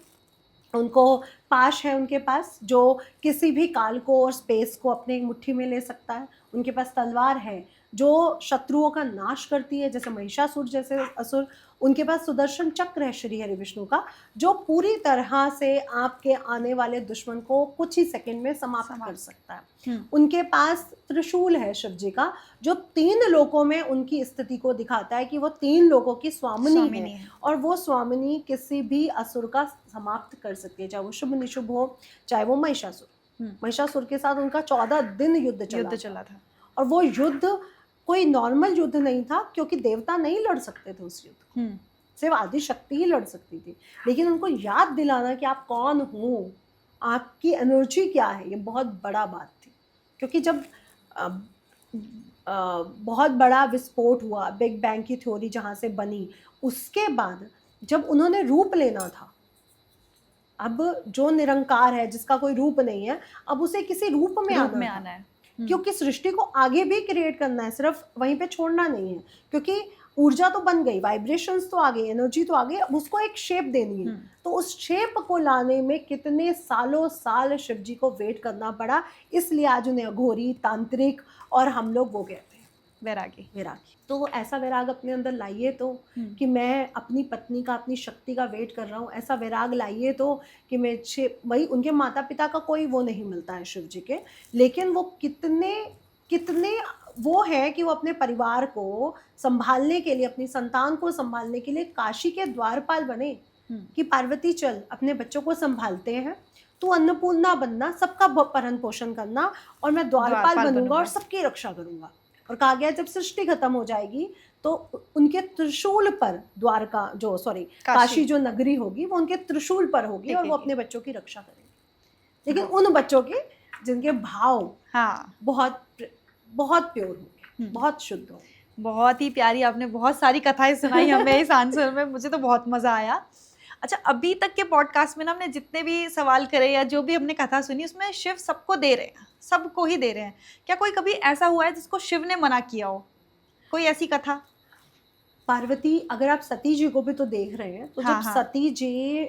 उनको पाश है उनके पास, जो किसी भी काल को और स्पेस को अपने मुट्ठी में ले सकता है। उनके पास तलवार है जो शत्रुओं का नाश करती है, जैसे महिषासुर जैसे असुर। उनके पास सुदर्शन चक्र है श्री हरि विष्णु का, जो पूरी तरह से आपके आने वाले दुश्मन को कुछ ही सेकंड में समाप्त कर सकता है। उनके पास त्रिशूल है शिव जी का, जो 3 लोकों में उनकी स्थिति को दिखाता है कि वो 3 लोकों की स्वामिनी है, और वो स्वामिनी किसी भी असुर का समाप्त कर सकती है, चाहे वो शुभ निशुभ हो, चाहे वो महिषासुर। महिषासुर के साथ उनका 14 दिन युद्ध चला था, और वो युद्ध कोई नॉर्मल युद्ध नहीं था, क्योंकि देवता नहीं लड़ सकते थे उस युद्ध को, सिर्फ आदि शक्ति ही लड़ सकती थी। लेकिन उनको याद दिलाना कि आप कौन हो, आपकी एनर्जी क्या है, ये बहुत बड़ा बात थी। क्योंकि जब बहुत बड़ा विस्फोट हुआ, बिग बैंग की थ्योरी जहाँ से बनी, उसके बाद जब उन्होंने रूप लेना था, अब जो निरंकार है, जिसका कोई रूप नहीं है, अब उसे किसी रूप में आना है। क्योंकि सृष्टि को आगे भी क्रिएट करना है, सिर्फ वहीं पे छोड़ना नहीं है, क्योंकि ऊर्जा तो बन गई, वाइब्रेशंस तो आ गई, एनर्जी तो आ गई, अब उसको एक शेप देनी है। तो उस शेप को लाने में कितने सालों साल शिव जी को वेट करना पड़ा, इसलिए आज उन्हें अघोरी, तांत्रिक और हम लोग वो कहते हैं वैरागी। तो ऐसा वैराग अपने अंदर लाइए तो कि मैं अपनी पत्नी का, अपनी शक्ति का वेट कर रहा हूँ, ऐसा वैराग लाइए तो कि मैं वही उनके माता पिता का कोई वो नहीं मिलता है शिव जी के, लेकिन वो कितने वो है कि वो अपने परिवार को संभालने के लिए, अपनी संतान को संभालने के लिए काशी के द्वारपाल बने कि पार्वती चल अपने बच्चों को संभालते हैं, तू अन्नपूर्णा बनना, सबका भरण पोषण करना, और मैं द्वारपाल बनूंगा और सबकी रक्षा करूंगा। और कहा गया जब सृष्टि खत्म हो जाएगी तो उनके त्रिशूल पर काशी जो नगरी होगी वो उनके त्रिशूल पर होगी और वो अपने बच्चों की रक्षा करेंगे, लेकिन उन बच्चों के जिनके भाव बहुत बहुत प्योर होंगे, बहुत शुद्ध होंगे। बहुत ही प्यारी, आपने बहुत सारी कथाएं सुनाई हमें इस आंसर में, मुझे तो बहुत मजा आया। अच्छा, अभी तक के पॉडकास्ट में ना हमने जितने भी सवाल करे या जो भी हमने कथा सुनी उसमें शिव सबको दे रहे हैं, सबको ही दे रहे हैं। क्या कोई कभी ऐसा हुआ है जिसको शिव ने मना किया हो, कोई ऐसी कथा? पार्वती, अगर आप सती जी को भी तो देख रहे हैं, तो जब सती जी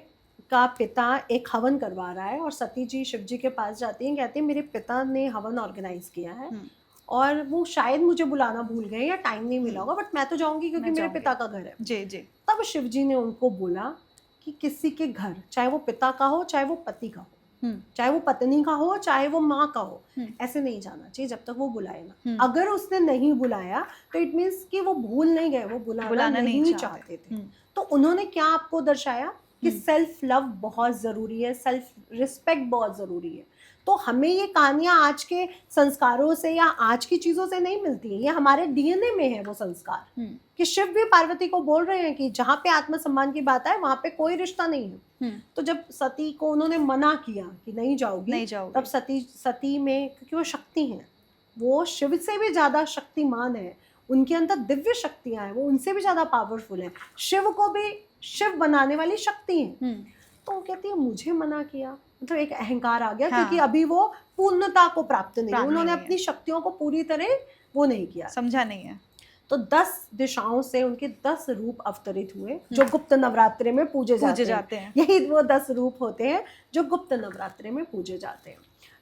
का पिता एक हवन करवा रहा है और सती जी शिव जी के पास जाती हैं, कहती हैं मेरे पिता ने हवन ऑर्गेनाइज किया है और वो शायद मुझे बुलाना भूल गए या टाइम नहीं मिला होगा, बट मैं तो जाऊंगी क्योंकि मेरे पिता का घर है। जी जी। तब शिव जी ने उनको बोला कि किसी के घर, चाहे वो पिता का हो, चाहे वो पति का हो, चाहे वो पत्नी का हो, चाहे वो माँ का हो, ऐसे नहीं जाना चाहिए जब तक वो बुलाए ना। अगर उसने नहीं बुलाया तो इट मीन्स कि वो भूल नहीं गए, वो बुलाना नहीं चाहते थे। तो उन्होंने क्या आपको दर्शाया कि सेल्फ लव बहुत जरूरी है, सेल्फ रिस्पेक्ट बहुत जरूरी है। तो हमें ये कहानियां आज के संस्कारों से या आज की चीजों से नहीं मिलती है, ये हमारे डीएनए में है वो संस्कार कि शिव भी पार्वती को बोल रहे हैं कि जहाँ पे आत्मसम्मान की बात है वहां पे कोई रिश्ता नहीं है। तो जब सती को उन्होंने मना किया कि नहीं जाओगी, तब सती में, क्योंकि वो शक्ति है, वो शिव से भी ज्यादा शक्तिमान है, उनके अंदर दिव्य शक्तियां हैं, वो उनसे भी ज्यादा पावरफुल है, शिव को भी शिव बनाने वाली शक्ति है। तो वो कहती है मुझे मना किया, मतलब एक अहंकार आ गया, क्योंकि अभी वो पूर्णता को प्राप्त नहीं, उन्होंने अपनी शक्तियों को पूरी तरह वो नहीं किया, समझा नहीं है। तो 10 दिशाओं से उनके 10 रूप अवतरित हुए जो गुप्त नवरात्रि में पूजे जाते हैं। यही वो 10 रूप होते हैं जो गुप्त नवरात्रि में पूजे जाते हैं।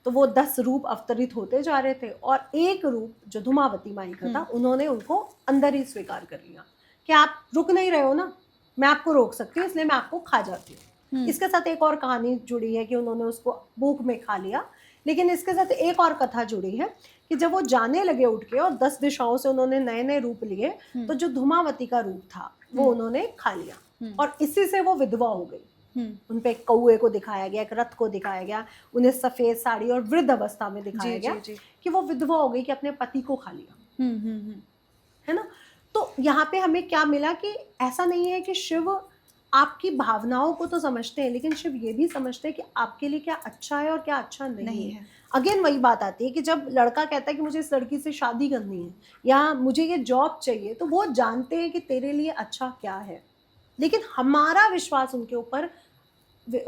तो वो 10 रूप अवतरित होते जा रहे थे और एक रूप जो धूमावती माई का था, उन्होंने उनको अंदर ही स्वीकार कर लिया कि आप रुक नहीं रहे हो ना, मैं आपको रोक सकती हूँ, इसलिए मैं आपको खा जाती हूँ। इसके साथ एक और कहानी जुड़ी है कि उन्होंने उसको भूख में खा लिया, लेकिन इसके साथ एक और कथा जुड़ी है कि जब वो जाने लगे उठ के और 10 दिशाओं से उन्होंने नए नए रूप लिए, तो जो धूमावती का रूप था वो उन्होंने खा लिया और इसी से वो विधवा हो गई। उन पे एक कौए को दिखाया गया, एक रथ को दिखाया गया, उन्हें सफेद साड़ी और वृद्ध अवस्था में दिखाया गया कि वो विधवा हो गई कि अपने पति को खा लिया, है ना। तो यहाँ पे हमें क्या मिला कि ऐसा नहीं है कि शिव आपकी भावनाओं को तो समझते हैं, लेकिन शिव ये भी समझते हैं कि आपके लिए क्या अच्छा है और क्या अच्छा नहीं है। अगेन वही बात आती है कि जब लड़का कहता है कि मुझे इस लड़की से शादी करनी है या मुझे ये जॉब चाहिए, तो वो जानते हैं कि तेरे लिए अच्छा क्या है, लेकिन हमारा विश्वास उनके ऊपर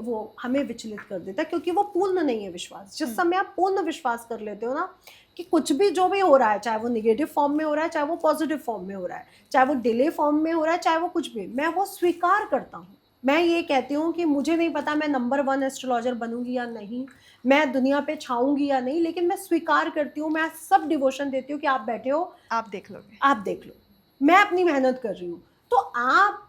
वो हमें विचलित कर देता है, क्योंकि वो पूर्ण नहीं है विश्वास। जिस समय आप पूर्ण विश्वास कर लेते हो ना कि कुछ भी जो भी हो रहा है, चाहे वो नेगेटिव फॉर्म में हो रहा है, चाहे वो पॉजिटिव फॉर्म में हो रहा है, चाहे वो डिले फॉर्म में हो रहा है, चाहे वो कुछ भी, मैं वो स्वीकार करता हूँ। मैं ये कहती हूँ कि मुझे नहीं पता मैं नंबर 1 एस्ट्रोलॉजर बनूंगी या नहीं, मैं दुनिया पे छाऊंगी या नहीं, लेकिन मैं स्वीकार करती हूँ, मैं सब डिवोशन देती हूँ कि आप बैठे हो, आप देख लोगे, आप देख लो, मैं अपनी मेहनत कर रही हूँ। तो आप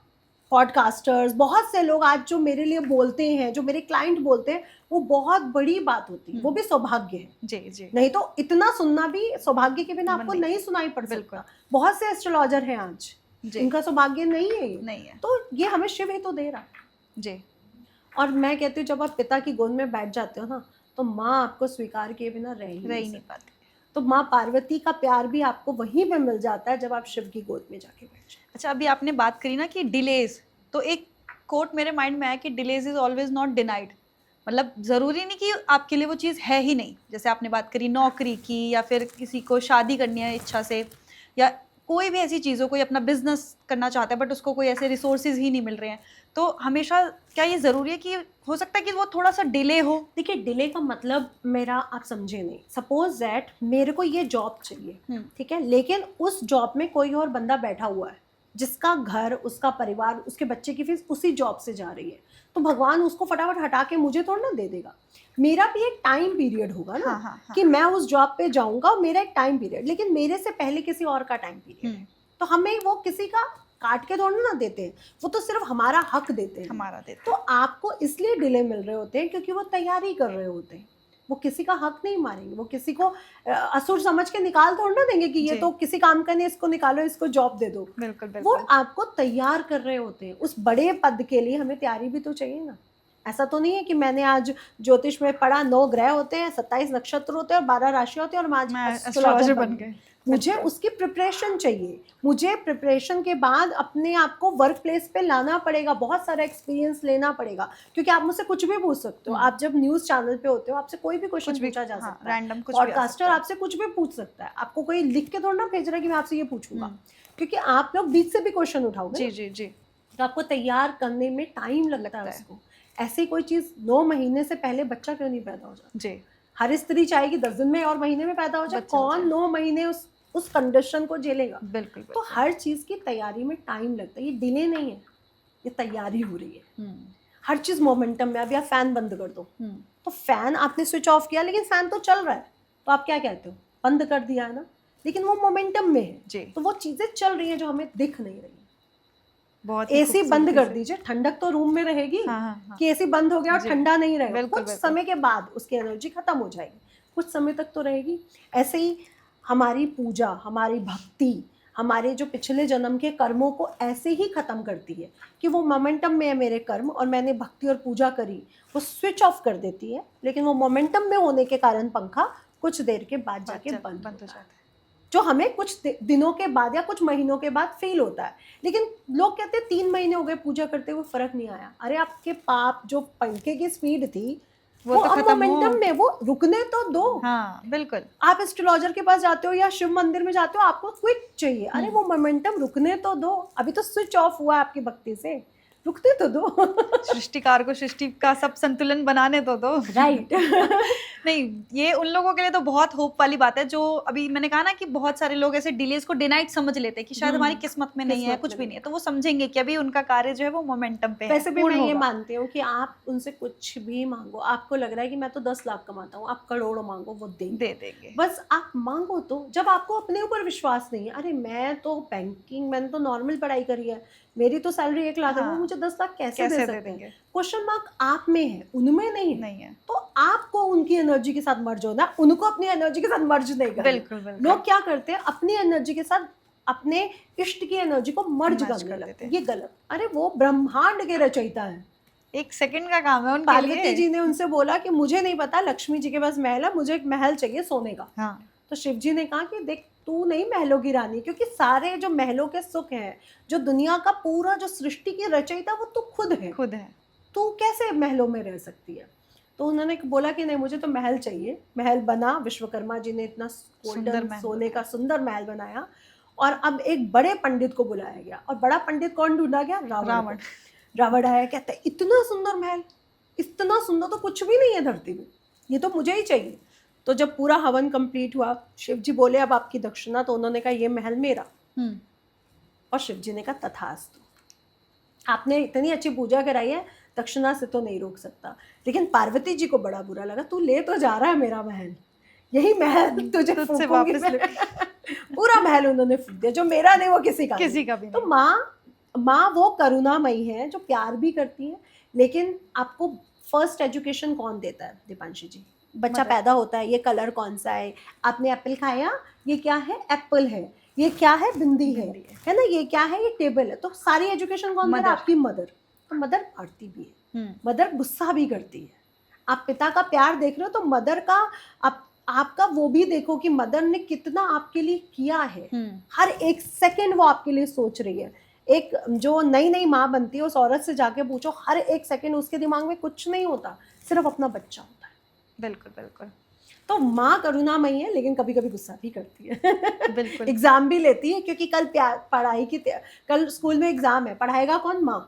पॉडकास्टर्स, बहुत से लोग आज जो मेरे लिए बोलते हैं, जो मेरे क्लाइंट बोलते हैं, वो बहुत बड़ी बात होती है, वो भी सौभाग्य है। जी जी। नहीं तो इतना सुनना भी सौभाग्य के बिना आपको नहीं सुनाई पड़ सकता। बहुत से एस्ट्रोलॉजर हैं आज, इनका सौभाग्य नहीं है, नहीं है, तो ये हमें शिव ही तो दे रहा है जी। और मैं कहती हूँ जब आप पिता की गोद में बैठ जाते हो ना, तो माँ आपको स्वीकार किए बिना रह ही नहीं पाती। तो माँ पार्वती का प्यार भी आपको वहीं पे मिल जाता है जब आप शिव की गोद में जाके बैठ जाए। अच्छा, अभी आपने बात करी ना कि डिलेज, तो एक कोट मेरे माइंड में आया कि delays is always not denied. मतलब ज़रूरी नहीं कि आपके लिए वो चीज़ है ही नहीं। जैसे आपने बात करी नौकरी की, या फिर किसी को शादी करनी है इच्छा से, या कोई भी ऐसी चीज़ हो, कोई अपना बिजनेस करना चाहता है बट उसको कोई ऐसे रिसोर्सेज ही नहीं मिल रहे हैं, तो हमेशा क्या ये जरूरी है कि हो सकता है कि वो थोड़ा सा डिले हो? देखिए, डिले का मतलब मेरा आप समझे नहीं। सपोज दैट मेरे को ये जॉब चाहिए, ठीक है, लेकिन उस जॉब में कोई और बंदा बैठा हुआ है जिसका घर, उसका परिवार, उसके बच्चे की फीस उसी जॉब से जा रही है, तो भगवान उसको फटाफट हटा के मुझे थोड़ा ना दे देगा। मेरा भी एक टाइम पीरियड होगा ना, हाँ। कि मैं उस जॉब पे जाऊंगा और मेरा एक टाइम पीरियड, लेकिन मेरे से पहले किसी और का टाइम पीरियड है, तो हमें वो किसी का काट के थोड़ा ना देते हैं, वो तो सिर्फ हमारा हक देते हैं, हमारा देते। तो आपको इसलिए डिले मिल रहे होते हैं क्योंकि वो तैयारी कर रहे होते हैं। वो किसी का हक नहीं मारेंगे, वो किसी को असुर समझ के निकाल थोड़ा ना देंगे कि ये तो किसी काम का नहीं, इसको निकालो, इसको जॉब दे दो। बिल्कुल वो बिल्कुल। आपको तैयार कर रहे होते हैं। उस बड़े पद के लिए हमें तैयारी भी तो चाहिए ना। ऐसा तो नहीं है कि मैंने आज ज्योतिष में पढ़ा 9 ग्रह होते हैं, 27 नक्षत्र होते हैं और 12 राशि होती है और मैं आज एस्ट्रोलॉजर बन गए। मुझे उसकी प्रिपरेशन चाहिए। मुझे प्रिपरेशन के बाद अपने आप को वर्क प्लेस पे लाना पड़ेगा, बहुत सारा एक्सपीरियंस लेना पड़ेगा, क्योंकि आप मुझसे कुछ भी पूछ सकते हो। आप जब न्यूज चैनल पे होते हो, आपसे कोई भी क्वेश्चन पूछा जा सकता है, रैंडम कुछ पॉडकास्टर आपसे कुछ भी पूछ सकता है। आपको कोई लिख के थोड़ा ना भेज रहा है कि मैं आपसे ये पूछूंगा, क्योंकि आप लोग बीच से भी क्वेश्चन उठाओगे। जी। तो आपको तैयार करने में टाइम लगता है उसको। ऐसी कोई चीज 9 महीने से पहले बच्चा क्यों नहीं पैदा हो जाता जी? हर स्त्री चाहेगी 10 दिन में और महीने में पैदा हो जाए। कौन 9 महीने उस कंडीशन को झेलेगा? बिल्कुल। तो हर चीज की तैयारी में टाइम लगता है। ये डिले नहीं है, ये तैयारी हो रही है। हर चीज मोमेंटम में। अभी आप फैन बंद कर दो, तो फैन आपने स्विच ऑफ किया, लेकिन फैन तो चल रहा है, तो आप क्या कहते हो? बंद कर दिया है ना, लेकिन वो मोमेंटम में है जी। तो वो चीजें चल रही है जो हमें दिख नहीं रही। बहुत एसी बंद कर दीजिए, ठंडक तो रूम में रहेगी। कि एसी बंद हो गया और ठंडा नहीं रहेगा, कुछ समय के बाद उसकी एनर्जी खत्म हो जाएगी, कुछ समय तक तो रहेगी। ऐसे ही हमारी पूजा, हमारी भक्ति, हमारे जो पिछले जन्म के कर्मों को ऐसे ही खत्म करती है कि वो मोमेंटम में है मेरे कर्म और मैंने भक्ति और पूजा करी, वो स्विच ऑफ कर देती है। लेकिन वो मोमेंटम में होने के कारण पंखा कुछ देर के बाद जाके बंद हो जाता है, जो हमें कुछ दिनों के बाद या कुछ महीनों के बाद फील होता है। लेकिन लोग कहते हैं 3 महीने हो गए पूजा करते हुए, फर्क नहीं आया। अरे आपके पाप, जो पंखे की स्पीड थी वो तो अब मोमेंटम में, वो रुकने तो दो। हाँ बिल्कुल। आप एस्ट्रोलॉजर के पास जाते हो या शिव मंदिर में जाते हो, आपको क्विक चाहिए। अरे वो मोमेंटम रुकने तो दो, अभी तो स्विच ऑफ हुआ है आपकी भक्ति से, रुकते तो दो। सृष्टिकार को सृष्टि का सब संतुलन बनाने तो दो। राइट। नहीं, ये उन लोगों के लिए तो बहुत होप वाली बात है, जो अभी मैंने कहा ना कि बहुत सारे लोग ऐसे डिलेज को डिनाइट समझ लेते हैं कि शायद हमारी किस्मत में नहीं है, कुछ भी नहीं है, तो वो समझेंगे कि अभी उनका कार्य जो है वो मोमेंटम पे है। वैसे भी मैं ये मानती हूँ कि आप उनसे कुछ भी मांगो, आपको लग रहा है कि मैं तो 10 लाख कमाता हूँ, आप करोड़ों मांगो, वो दे देंगे। बस आप मांगो। तो जब आपको अपने ऊपर विश्वास नहीं है, अरे मैं तो बैंकिंग, मैंने तो नॉर्मल पढ़ाई करी है, मेरी तो सैलरी 1 लाख है, वो मुझे 10 लाख कैसे दे सकते हैं? क्वेश्चन मार्क आप में है, उनमें नहीं है। तो आपको उनकी एनर्जी के साथ मर्ज होना, उनको अपनी एनर्जी के साथ मर्ज नहीं करना। बिल्कुल। लोग क्या करते हैं, अपनी एनर्जी के साथ अपने इष्ट की एनर्जी को मर्ज करने लगते हैं। ये गलत। अरे वो ब्रह्मांड के रचयिता है, 1 सेकंड का काम है उनके लिए। पार्वती जी ने उनसे बोला कि मुझे नहीं पता, लक्ष्मी जी के पास महल है, मुझे एक महल चाहिए सोने का। तो शिव जी ने कहा कि देख, तू नहीं महलों की रानी, क्योंकि सारे जो महलों के सुख हैं, जो दुनिया का पूरा जो सृष्टि की रचयिता, वो तू खुद है। तू कैसे महलों में रह सकती है? तो उन्होंने बोला कि नहीं, मुझे तो महल चाहिए। महल बना, विश्वकर्मा जी ने इतना गोल्डन सोने का सुंदर महल बनाया, और अब एक बड़े पंडित को बुलाया गया। और बड़ा पंडित कौन ढूंढा गया? रावण आया, कहता है इतना सुंदर महल, इतना सुंदर तो कुछ भी नहीं है धरती में, ये तो मुझे ही चाहिए। तो जब पूरा हवन कंप्लीट हुआ, शिव जी बोले अब आपकी दक्षिणा। तो उन्होंने कहा ये महल मेरा। और शिव जी ने कहा तथास्तु, आपने इतनी अच्छी पूजा कराई है, दक्षिणा से तो नहीं रोक सकता। लेकिन पार्वती जी को बड़ा बुरा लगा, तू ले तो जा रहा है मेरा महल, यही महल तुझे वापस पूरा महल उन्होंने फूक दिया, जो मेरा नहीं वो किसी का भी। तो माँ वो करुणामयी है, जो प्यार भी करती है। लेकिन आपको फर्स्ट एजुकेशन कौन देता है? दीपांशी जी। बच्चा पैदा होता है, ये कलर कौन सा है, आपने एप्पल खाया, ये क्या है? एप्पल है। ये क्या है? बिंदी है ना? ये क्या है? ये टेबल है। तो सारी एजुकेशन कौन दे रहा है? आपकी मदर। तो मदर पढ़ती भी है, मदर गुस्सा भी करती है। आप पिता का प्यार देख रहे हो, तो मदर का आपका वो भी देखो कि मदर ने कितना आपके लिए किया है। हर एक सेकंड वो आपके लिए सोच रही है। एक जो नई माँ बनती है, उस औरत से जाके पूछो, हर एक सेकंड उसके दिमाग में कुछ नहीं होता, सिर्फ अपना बच्चा होता है। बिल्कुल। तो माँ करुणामयी है, लेकिन कभी कभी गुस्सा भी करती है। बिल्कुल। एग्जाम भी लेती है, क्योंकि कल पढ़ाई की कल स्कूल में एग्जाम है, पढ़ाएगा कौन? माँ।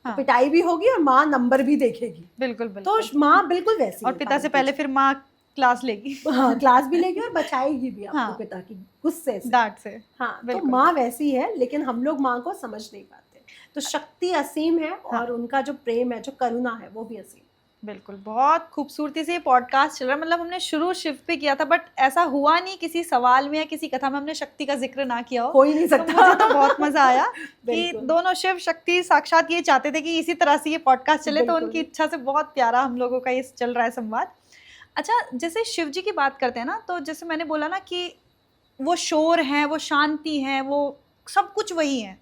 हाँ। पिटाई भी होगी और माँ नंबर भी देखेगी। बिल्कुल तो बिल्कुल। माँ बिल्कुल वैसी और है पिता से parent पहले teacher। फिर माँ क्लास लेगी। हाँ, क्लास भी लेगी और बचाएगी भी आपको हाँ। पिता की गुस्से से। डांट से। हाँ, तो बिल्कुल। माँ वैसी है, लेकिन हम लोग माँ को समझ नहीं पाते। तो शक्ति असीम है हाँ। और उनका जो प्रेम है, जो करुणा है, वो भी असीम। बिल्कुल, बहुत खूबसूरती से ये पॉडकास्ट चल रहा है। मतलब हमने शुरू शिव पे किया था, बट ऐसा हुआ नहीं किसी सवाल में या किसी कथा में हमने शक्ति का जिक्र ना किया हो। हो ही नहीं तो सकता। मुझे तो बहुत मजा आया कि बिल्कुल। दोनों शिव शक्ति साक्षात ये चाहते थे कि इसी तरह से ये पॉडकास्ट चले, तो बिल्कुल। उनकी इच्छा से बहुत प्यारा हम लोगों का ये चल रहा है संवाद। अच्छा, जैसे शिव जी की बात करते हैं ना, तो जैसे मैंने बोला ना कि वो शोर है, वो शांति है, वो सब कुछ वही है।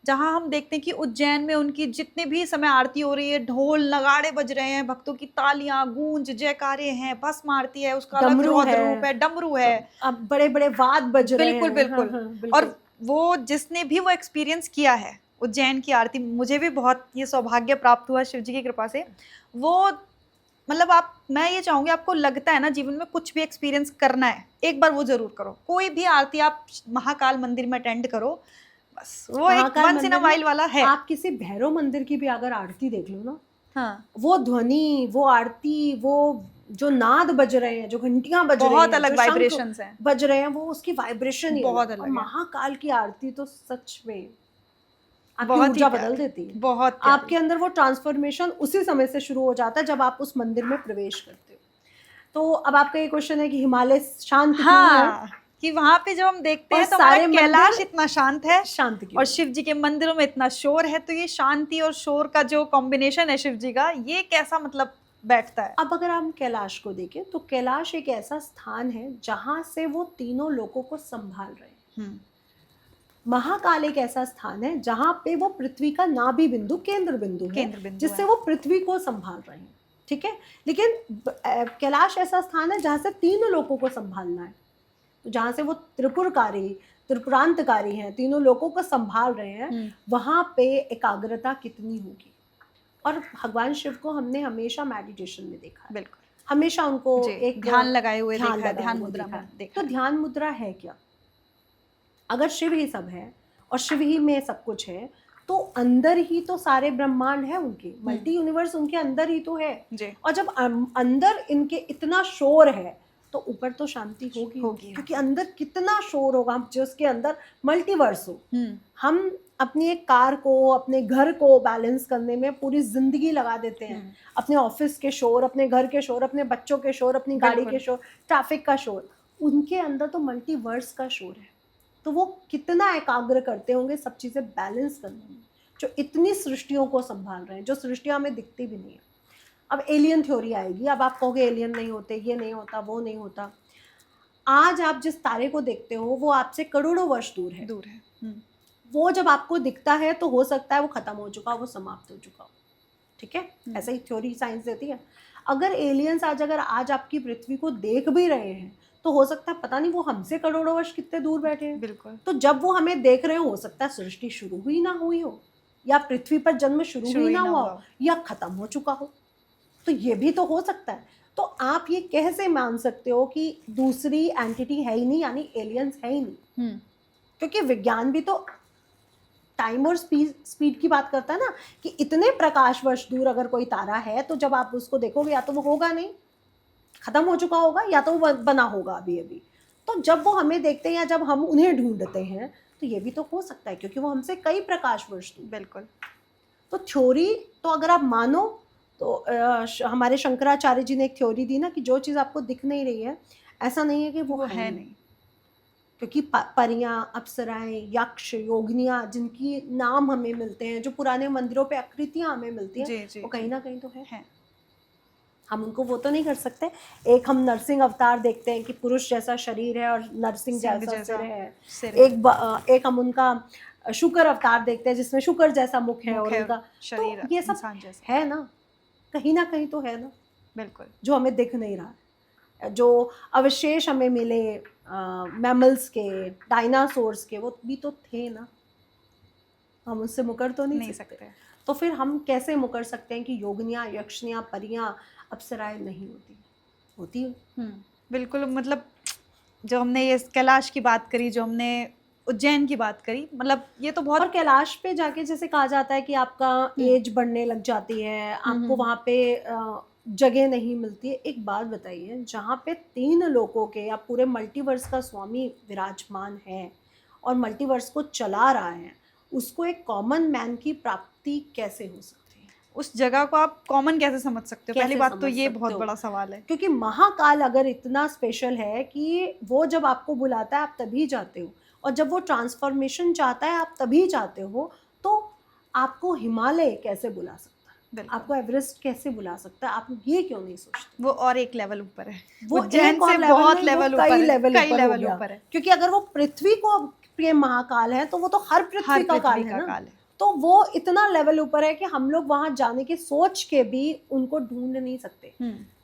जहाँ हम देखते हैं कि उज्जैन में उनकी जितने भी समय आरती हो रही है, ढोल नगाड़े बज रहे हैं, भक्तों की तालियां गूंज जयकारे हैं, भस्म आरती है, उसका अलग डमरू रौद्र है। रूप है, डमरू है। अब बड़े बड़े वाद बज रहे हैं। बिल्कुल बिल्कुल। हाँ, बिल्कुल। और वो जिसने भी वो एक्सपीरियंस किया है उज्जैन की आरती, मुझे भी बहुत ये सौभाग्य प्राप्त हुआ शिव जी की कृपा से। वो मतलब मैं ये चाहूंगी, आपको लगता है ना जीवन में कुछ भी एक्सपीरियंस करना है, एक बार वो जरूर करो। कोई भी आरती आप महाकाल मंदिर में अटेंड करो, बस वो एक महाकाल वंस इन अ मंदिर वाइल में वाला है। आप किसी भैरव मंदिर की भी अगर आरती देख लो ना, हाँ, वो ध्वनि, वो आरती, वो जो नाद बज रहे हैं, जो घंटियां बज रही बहुत हैं, अलग जो शंख वाइब्रेशंस हैं। बज रहे हैं, वो उसकी वाइब्रेशन ही बहुत अलग है। और अलग है। महाकाल की आरती तो सच में आपकी बहुत ही ऊर्जा प्यारी, बदल देती है। बहुत प्यारी। आपके अंदर वो ट्रांसफॉर्मेशन उसी समय से शुरू हो जाता है जब आप उस मंदिर में प्रवेश करते हो। तो अब आपका ये क्वेश्चन है कि हिमालय शांत क्यों है हाँ, कि वहां पे जब हम देखते और हैं तो हमारा सारे कैलाश मंदिर इतना शांत है, शांत क्यों और है? शिव जी के मंदिरों में इतना शोर है। तो ये शांति और शोर का जो कॉम्बिनेशन है शिव जी का, ये कैसा मतलब बैठता है। अब अगर हम कैलाश को देखें तो कैलाश एक ऐसा स्थान है जहां से वो तीनों लोगों को संभाल रहे हैं। महाकाल एक ऐसा स्थान है जहां पे वो पृथ्वी का नाभि बिंदु, केंद्र बिंदु है, केंद्र बिंदु जिससे है। वो पृथ्वी को संभाल रहे हैं। ठीक है, लेकिन कैलाश ऐसा स्थान है जहां से तीनों लोगों को संभालना है। तो जहां से वो त्रिपुरकारी, त्रिपुरांतकारी हैं, तीनों लोगों को संभाल रहे हैं, वहां पे एकाग्रता कितनी होगी। और भगवान शिव को हमने हमेशा मेडिटेशन में देखा है। बिल्कुल, हमेशा उनको एक ध्यान लगाए हुए ध्यान देखा है, लगाए ध्यान हुए मुद्रा देखा में है। देखा तो है। ध्यान मुद्रा है क्या? अगर शिव ही सब है और शिव ही में सब कुछ है, तो अंदर ही तो सारे ब्रह्मांड है उनके, मल्टी यूनिवर्स उनके अंदर ही तो है जी। और जब अंदर इनके इतना शोर है तो ऊपर तो शांति होगी होगी, क्योंकि अंदर कितना शोर होगा जिसके अंदर मल्टीवर्स हो। हम अपनी एक कार को, अपने घर को बैलेंस करने में पूरी जिंदगी लगा देते हैं। अपने ऑफिस के शोर, अपने घर के शोर, अपने बच्चों के शोर, अपनी गाड़ी के शोर, ट्रैफिक का शोर, उनके अंदर तो मल्टीवर्स का शोर है। तो वो कितना एकाग्र करते होंगे सब चीजें बैलेंस करने में, जो इतनी सृष्टियों को संभाल रहे हैं, जो सृष्टियां हमें दिखती भी नहीं है। अब एलियन थ्योरी आएगी, अब आप कहोगे एलियन नहीं होते, ये नहीं होता, वो नहीं होता। आज आप जिस तारे को देखते हो वो आपसे करोड़ों वर्ष दूर है। वो जब आपको दिखता है तो हो सकता है वो खत्म हो चुका हो, वो समाप्त हो चुका हो। ठीक है, ऐसा ही थ्योरी साइंस देती है। अगर एलियंस अगर आज आपकी पृथ्वी को देख भी रहे हैं तो हो सकता है पता नहीं वो हमसे करोड़ों वर्ष कितने दूर बैठे हैं। बिल्कुल। तो जब वो हमें देख रहे हो सकता है सृष्टि शुरू हुई ना हुई हो, या पृथ्वी पर जन्म शुरू ही ना हुआ हो, या खत्म हो चुका हो। तो ये भी तो हो सकता है। तो आप ये कैसे मान सकते हो कि दूसरी एंटिटी है ही नहीं, यानी एलियंस है ही नहीं? क्योंकि विज्ञान भी तो टाइम और स्पीड की बात करता है ना, कि इतने प्रकाश वर्ष दूर अगर कोई तारा है तो जब आप उसको देखोगे या तो वो होगा नहीं, खत्म हो चुका होगा, या तो वो बना होगा अभी अभी। तो जब वो हमें देखते हैं या जब हम उन्हें ढूंढते हैं तो ये भी तो हो सकता है क्योंकि वो हमसे कई प्रकाश वर्ष दूर। बिल्कुल। तो थ्योरी तो अगर आप मानो तो हमारे शंकराचार्य जी ने एक थ्योरी दी ना कि जो चीज़ आपको दिख नहीं रही है ऐसा नहीं है कि वो है नहीं। क्योंकि परियां, अप्सराएं, यक्ष, योगिनियां जिनकी नाम हमें मिलते हैं, जो पुराने मंदिरों पे आकृतियां हमें मिलती हैं, वो कहीं ना कहीं तो है। हम उनको वो तो नहीं कर सकते। एक हम नरसिंह अवतार देखते हैं कि पुरुष जैसा शरीर है और नरसिंह जैसा सिर है। एक हम उनका शुक्र अवतार देखते हैं जिसमें शुक्र जैसा मुख है और उनका शरीर, तो ये सब है ना, कहीं ना कहीं तो है ना। बिल्कुल, जो हमें दिख नहीं रहा है, जो अवशेष हमें मिले मैमल्स के, डायनासोर्स के, वो भी तो थे ना, हम उससे मुकर तो नहीं सकते। तो फिर हम कैसे मुकर सकते हैं कि योगिनियां, यक्षियां, परियां, अप्सराएं नहीं होती। बिल्कुल। मतलब जो हमने ये कैलाश की बात करी, जो हमने उज्जैन की बात करी, मतलब ये तो बहुत और कैलाश पे जाके जैसे कहा जाता है कि आपका एज बढ़ने लग जाती है, आपको वहाँ पे जगह नहीं मिलती है। एक बात बताइए, जहाँ पे 3 लोगों के या पूरे मल्टीवर्स का स्वामी विराजमान है और मल्टीवर्स को चला रहा है, उसको एक कॉमन मैन की प्राप्ति कैसे हो सकती है? उस जगह को आप कॉमन कैसे समझ सकते हो? पहली कैसे बात तो समझ ये सकते बहुत हो? बड़ा सवाल है। क्योंकि महाकाल अगर इतना स्पेशल है कि वो जब आपको बुलाता है आप तभी जाते हो, और जब वो ट्रांसफॉर्मेशन चाहता है आप तभी जाते हो, तो आपको हिमालय कैसे बुला सकता है? बिल्कुल। आपको एवरेस्ट कैसे बुला सकता है? आप ये क्यों नहीं सोचते? वो और एक लेवल ऊपर है, वो उज्जैन एक और से लेवल बहुत नहीं, लेवल वो ऊपर कई है, लेवल कई ऊपर हो लेवल गया। ऊपर है। क्योंकि अगर वो पृथ्वी को प्रिय महाकाल है तो वो तो हर हर पृथ्वी का काल पृथ्वी है का ना। काल है। तो वो इतना लेवल ऊपर है कि हम लोग वहां जाने की सोच के भी उनको ढूंढ नहीं सकते।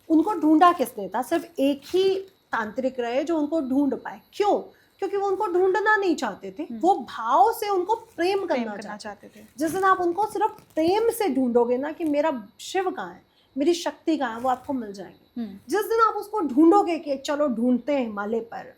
उनको ढूंढा किसने था? सिर्फ एक ही तांत्रिक रहे जो उनको ढूंढ पाए। क्यों? क्योंकि वो उनको ढूंढना नहीं चाहते थे, वो भाव से उनको प्रेम करना चाहते थे। जिस दिन आप उनको सिर्फ प्रेम से ढूंढोगे ना कि मेरा शिव कहाँ है, मेरी शक्ति कहाँ है, वो आपको मिल जाएंगे। जिस दिन आप उसको ढूंढोगे कि चलो ढूंढते हैं हिमालय पर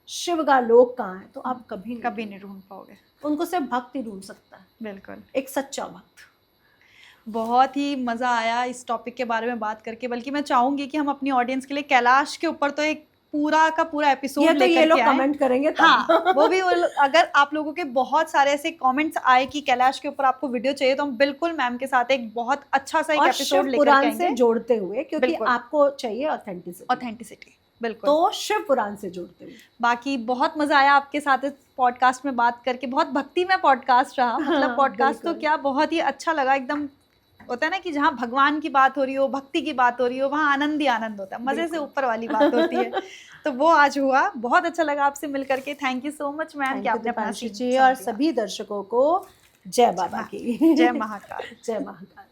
शिव का लोक कहाँ है, तो आप कभी नहीं ढूंढ पाओगे। उनको सिर्फ भक्त ही ढूंढ सकता है, बिल्कुल, एक सच्चा भक्त। बहुत ही मज़ा आया इस टॉपिक के बारे में बात करके, बल्कि मैं चाहूंगी कि हम अपनी ऑडियंस के लिए कैलाश के ऊपर तो एक पूरा का पूरा एपिसोड ये तो लेकर ये लोग के आए। कमेंट करेंगे तब। हाँ, वो भी अगर आप लोगों के बहुत सारे ऐसे कमेंट्स आए कि कैलाश के ऊपर आपको वीडियो चाहिए, तो हम बिल्कुल मैम के साथ एक बहुत अच्छा सा एक एपिसोड लेकर पुराण से जोड़ते हुए, क्योंकि बिल्कुल। आपको चाहिए ऑथेंटिसिटी। बिल्कुल, तो शिव पुराण से जोड़ते हुए। बाकी बहुत मजा आया आपके साथ इस पॉडकास्ट में बात करके, बहुत भक्ति में पॉडकास्ट रहा। मतलब पॉडकास्ट तो क्या, बहुत ही अच्छा लगा। एकदम होता है ना कि जहाँ भगवान की बात हो रही हो, भक्ति की बात हो रही हो, वहाँ आनंद ही आनंद होता है, मजे से ऊपर वाली बात होती है। तो वो आज हुआ। बहुत अच्छा लगा आपसे मिल करके। Thank you so much ma'am कि आपने अपना जी, और सभी दर्शकों को जय बाबा की। जय महाकाल। जय महाकाल।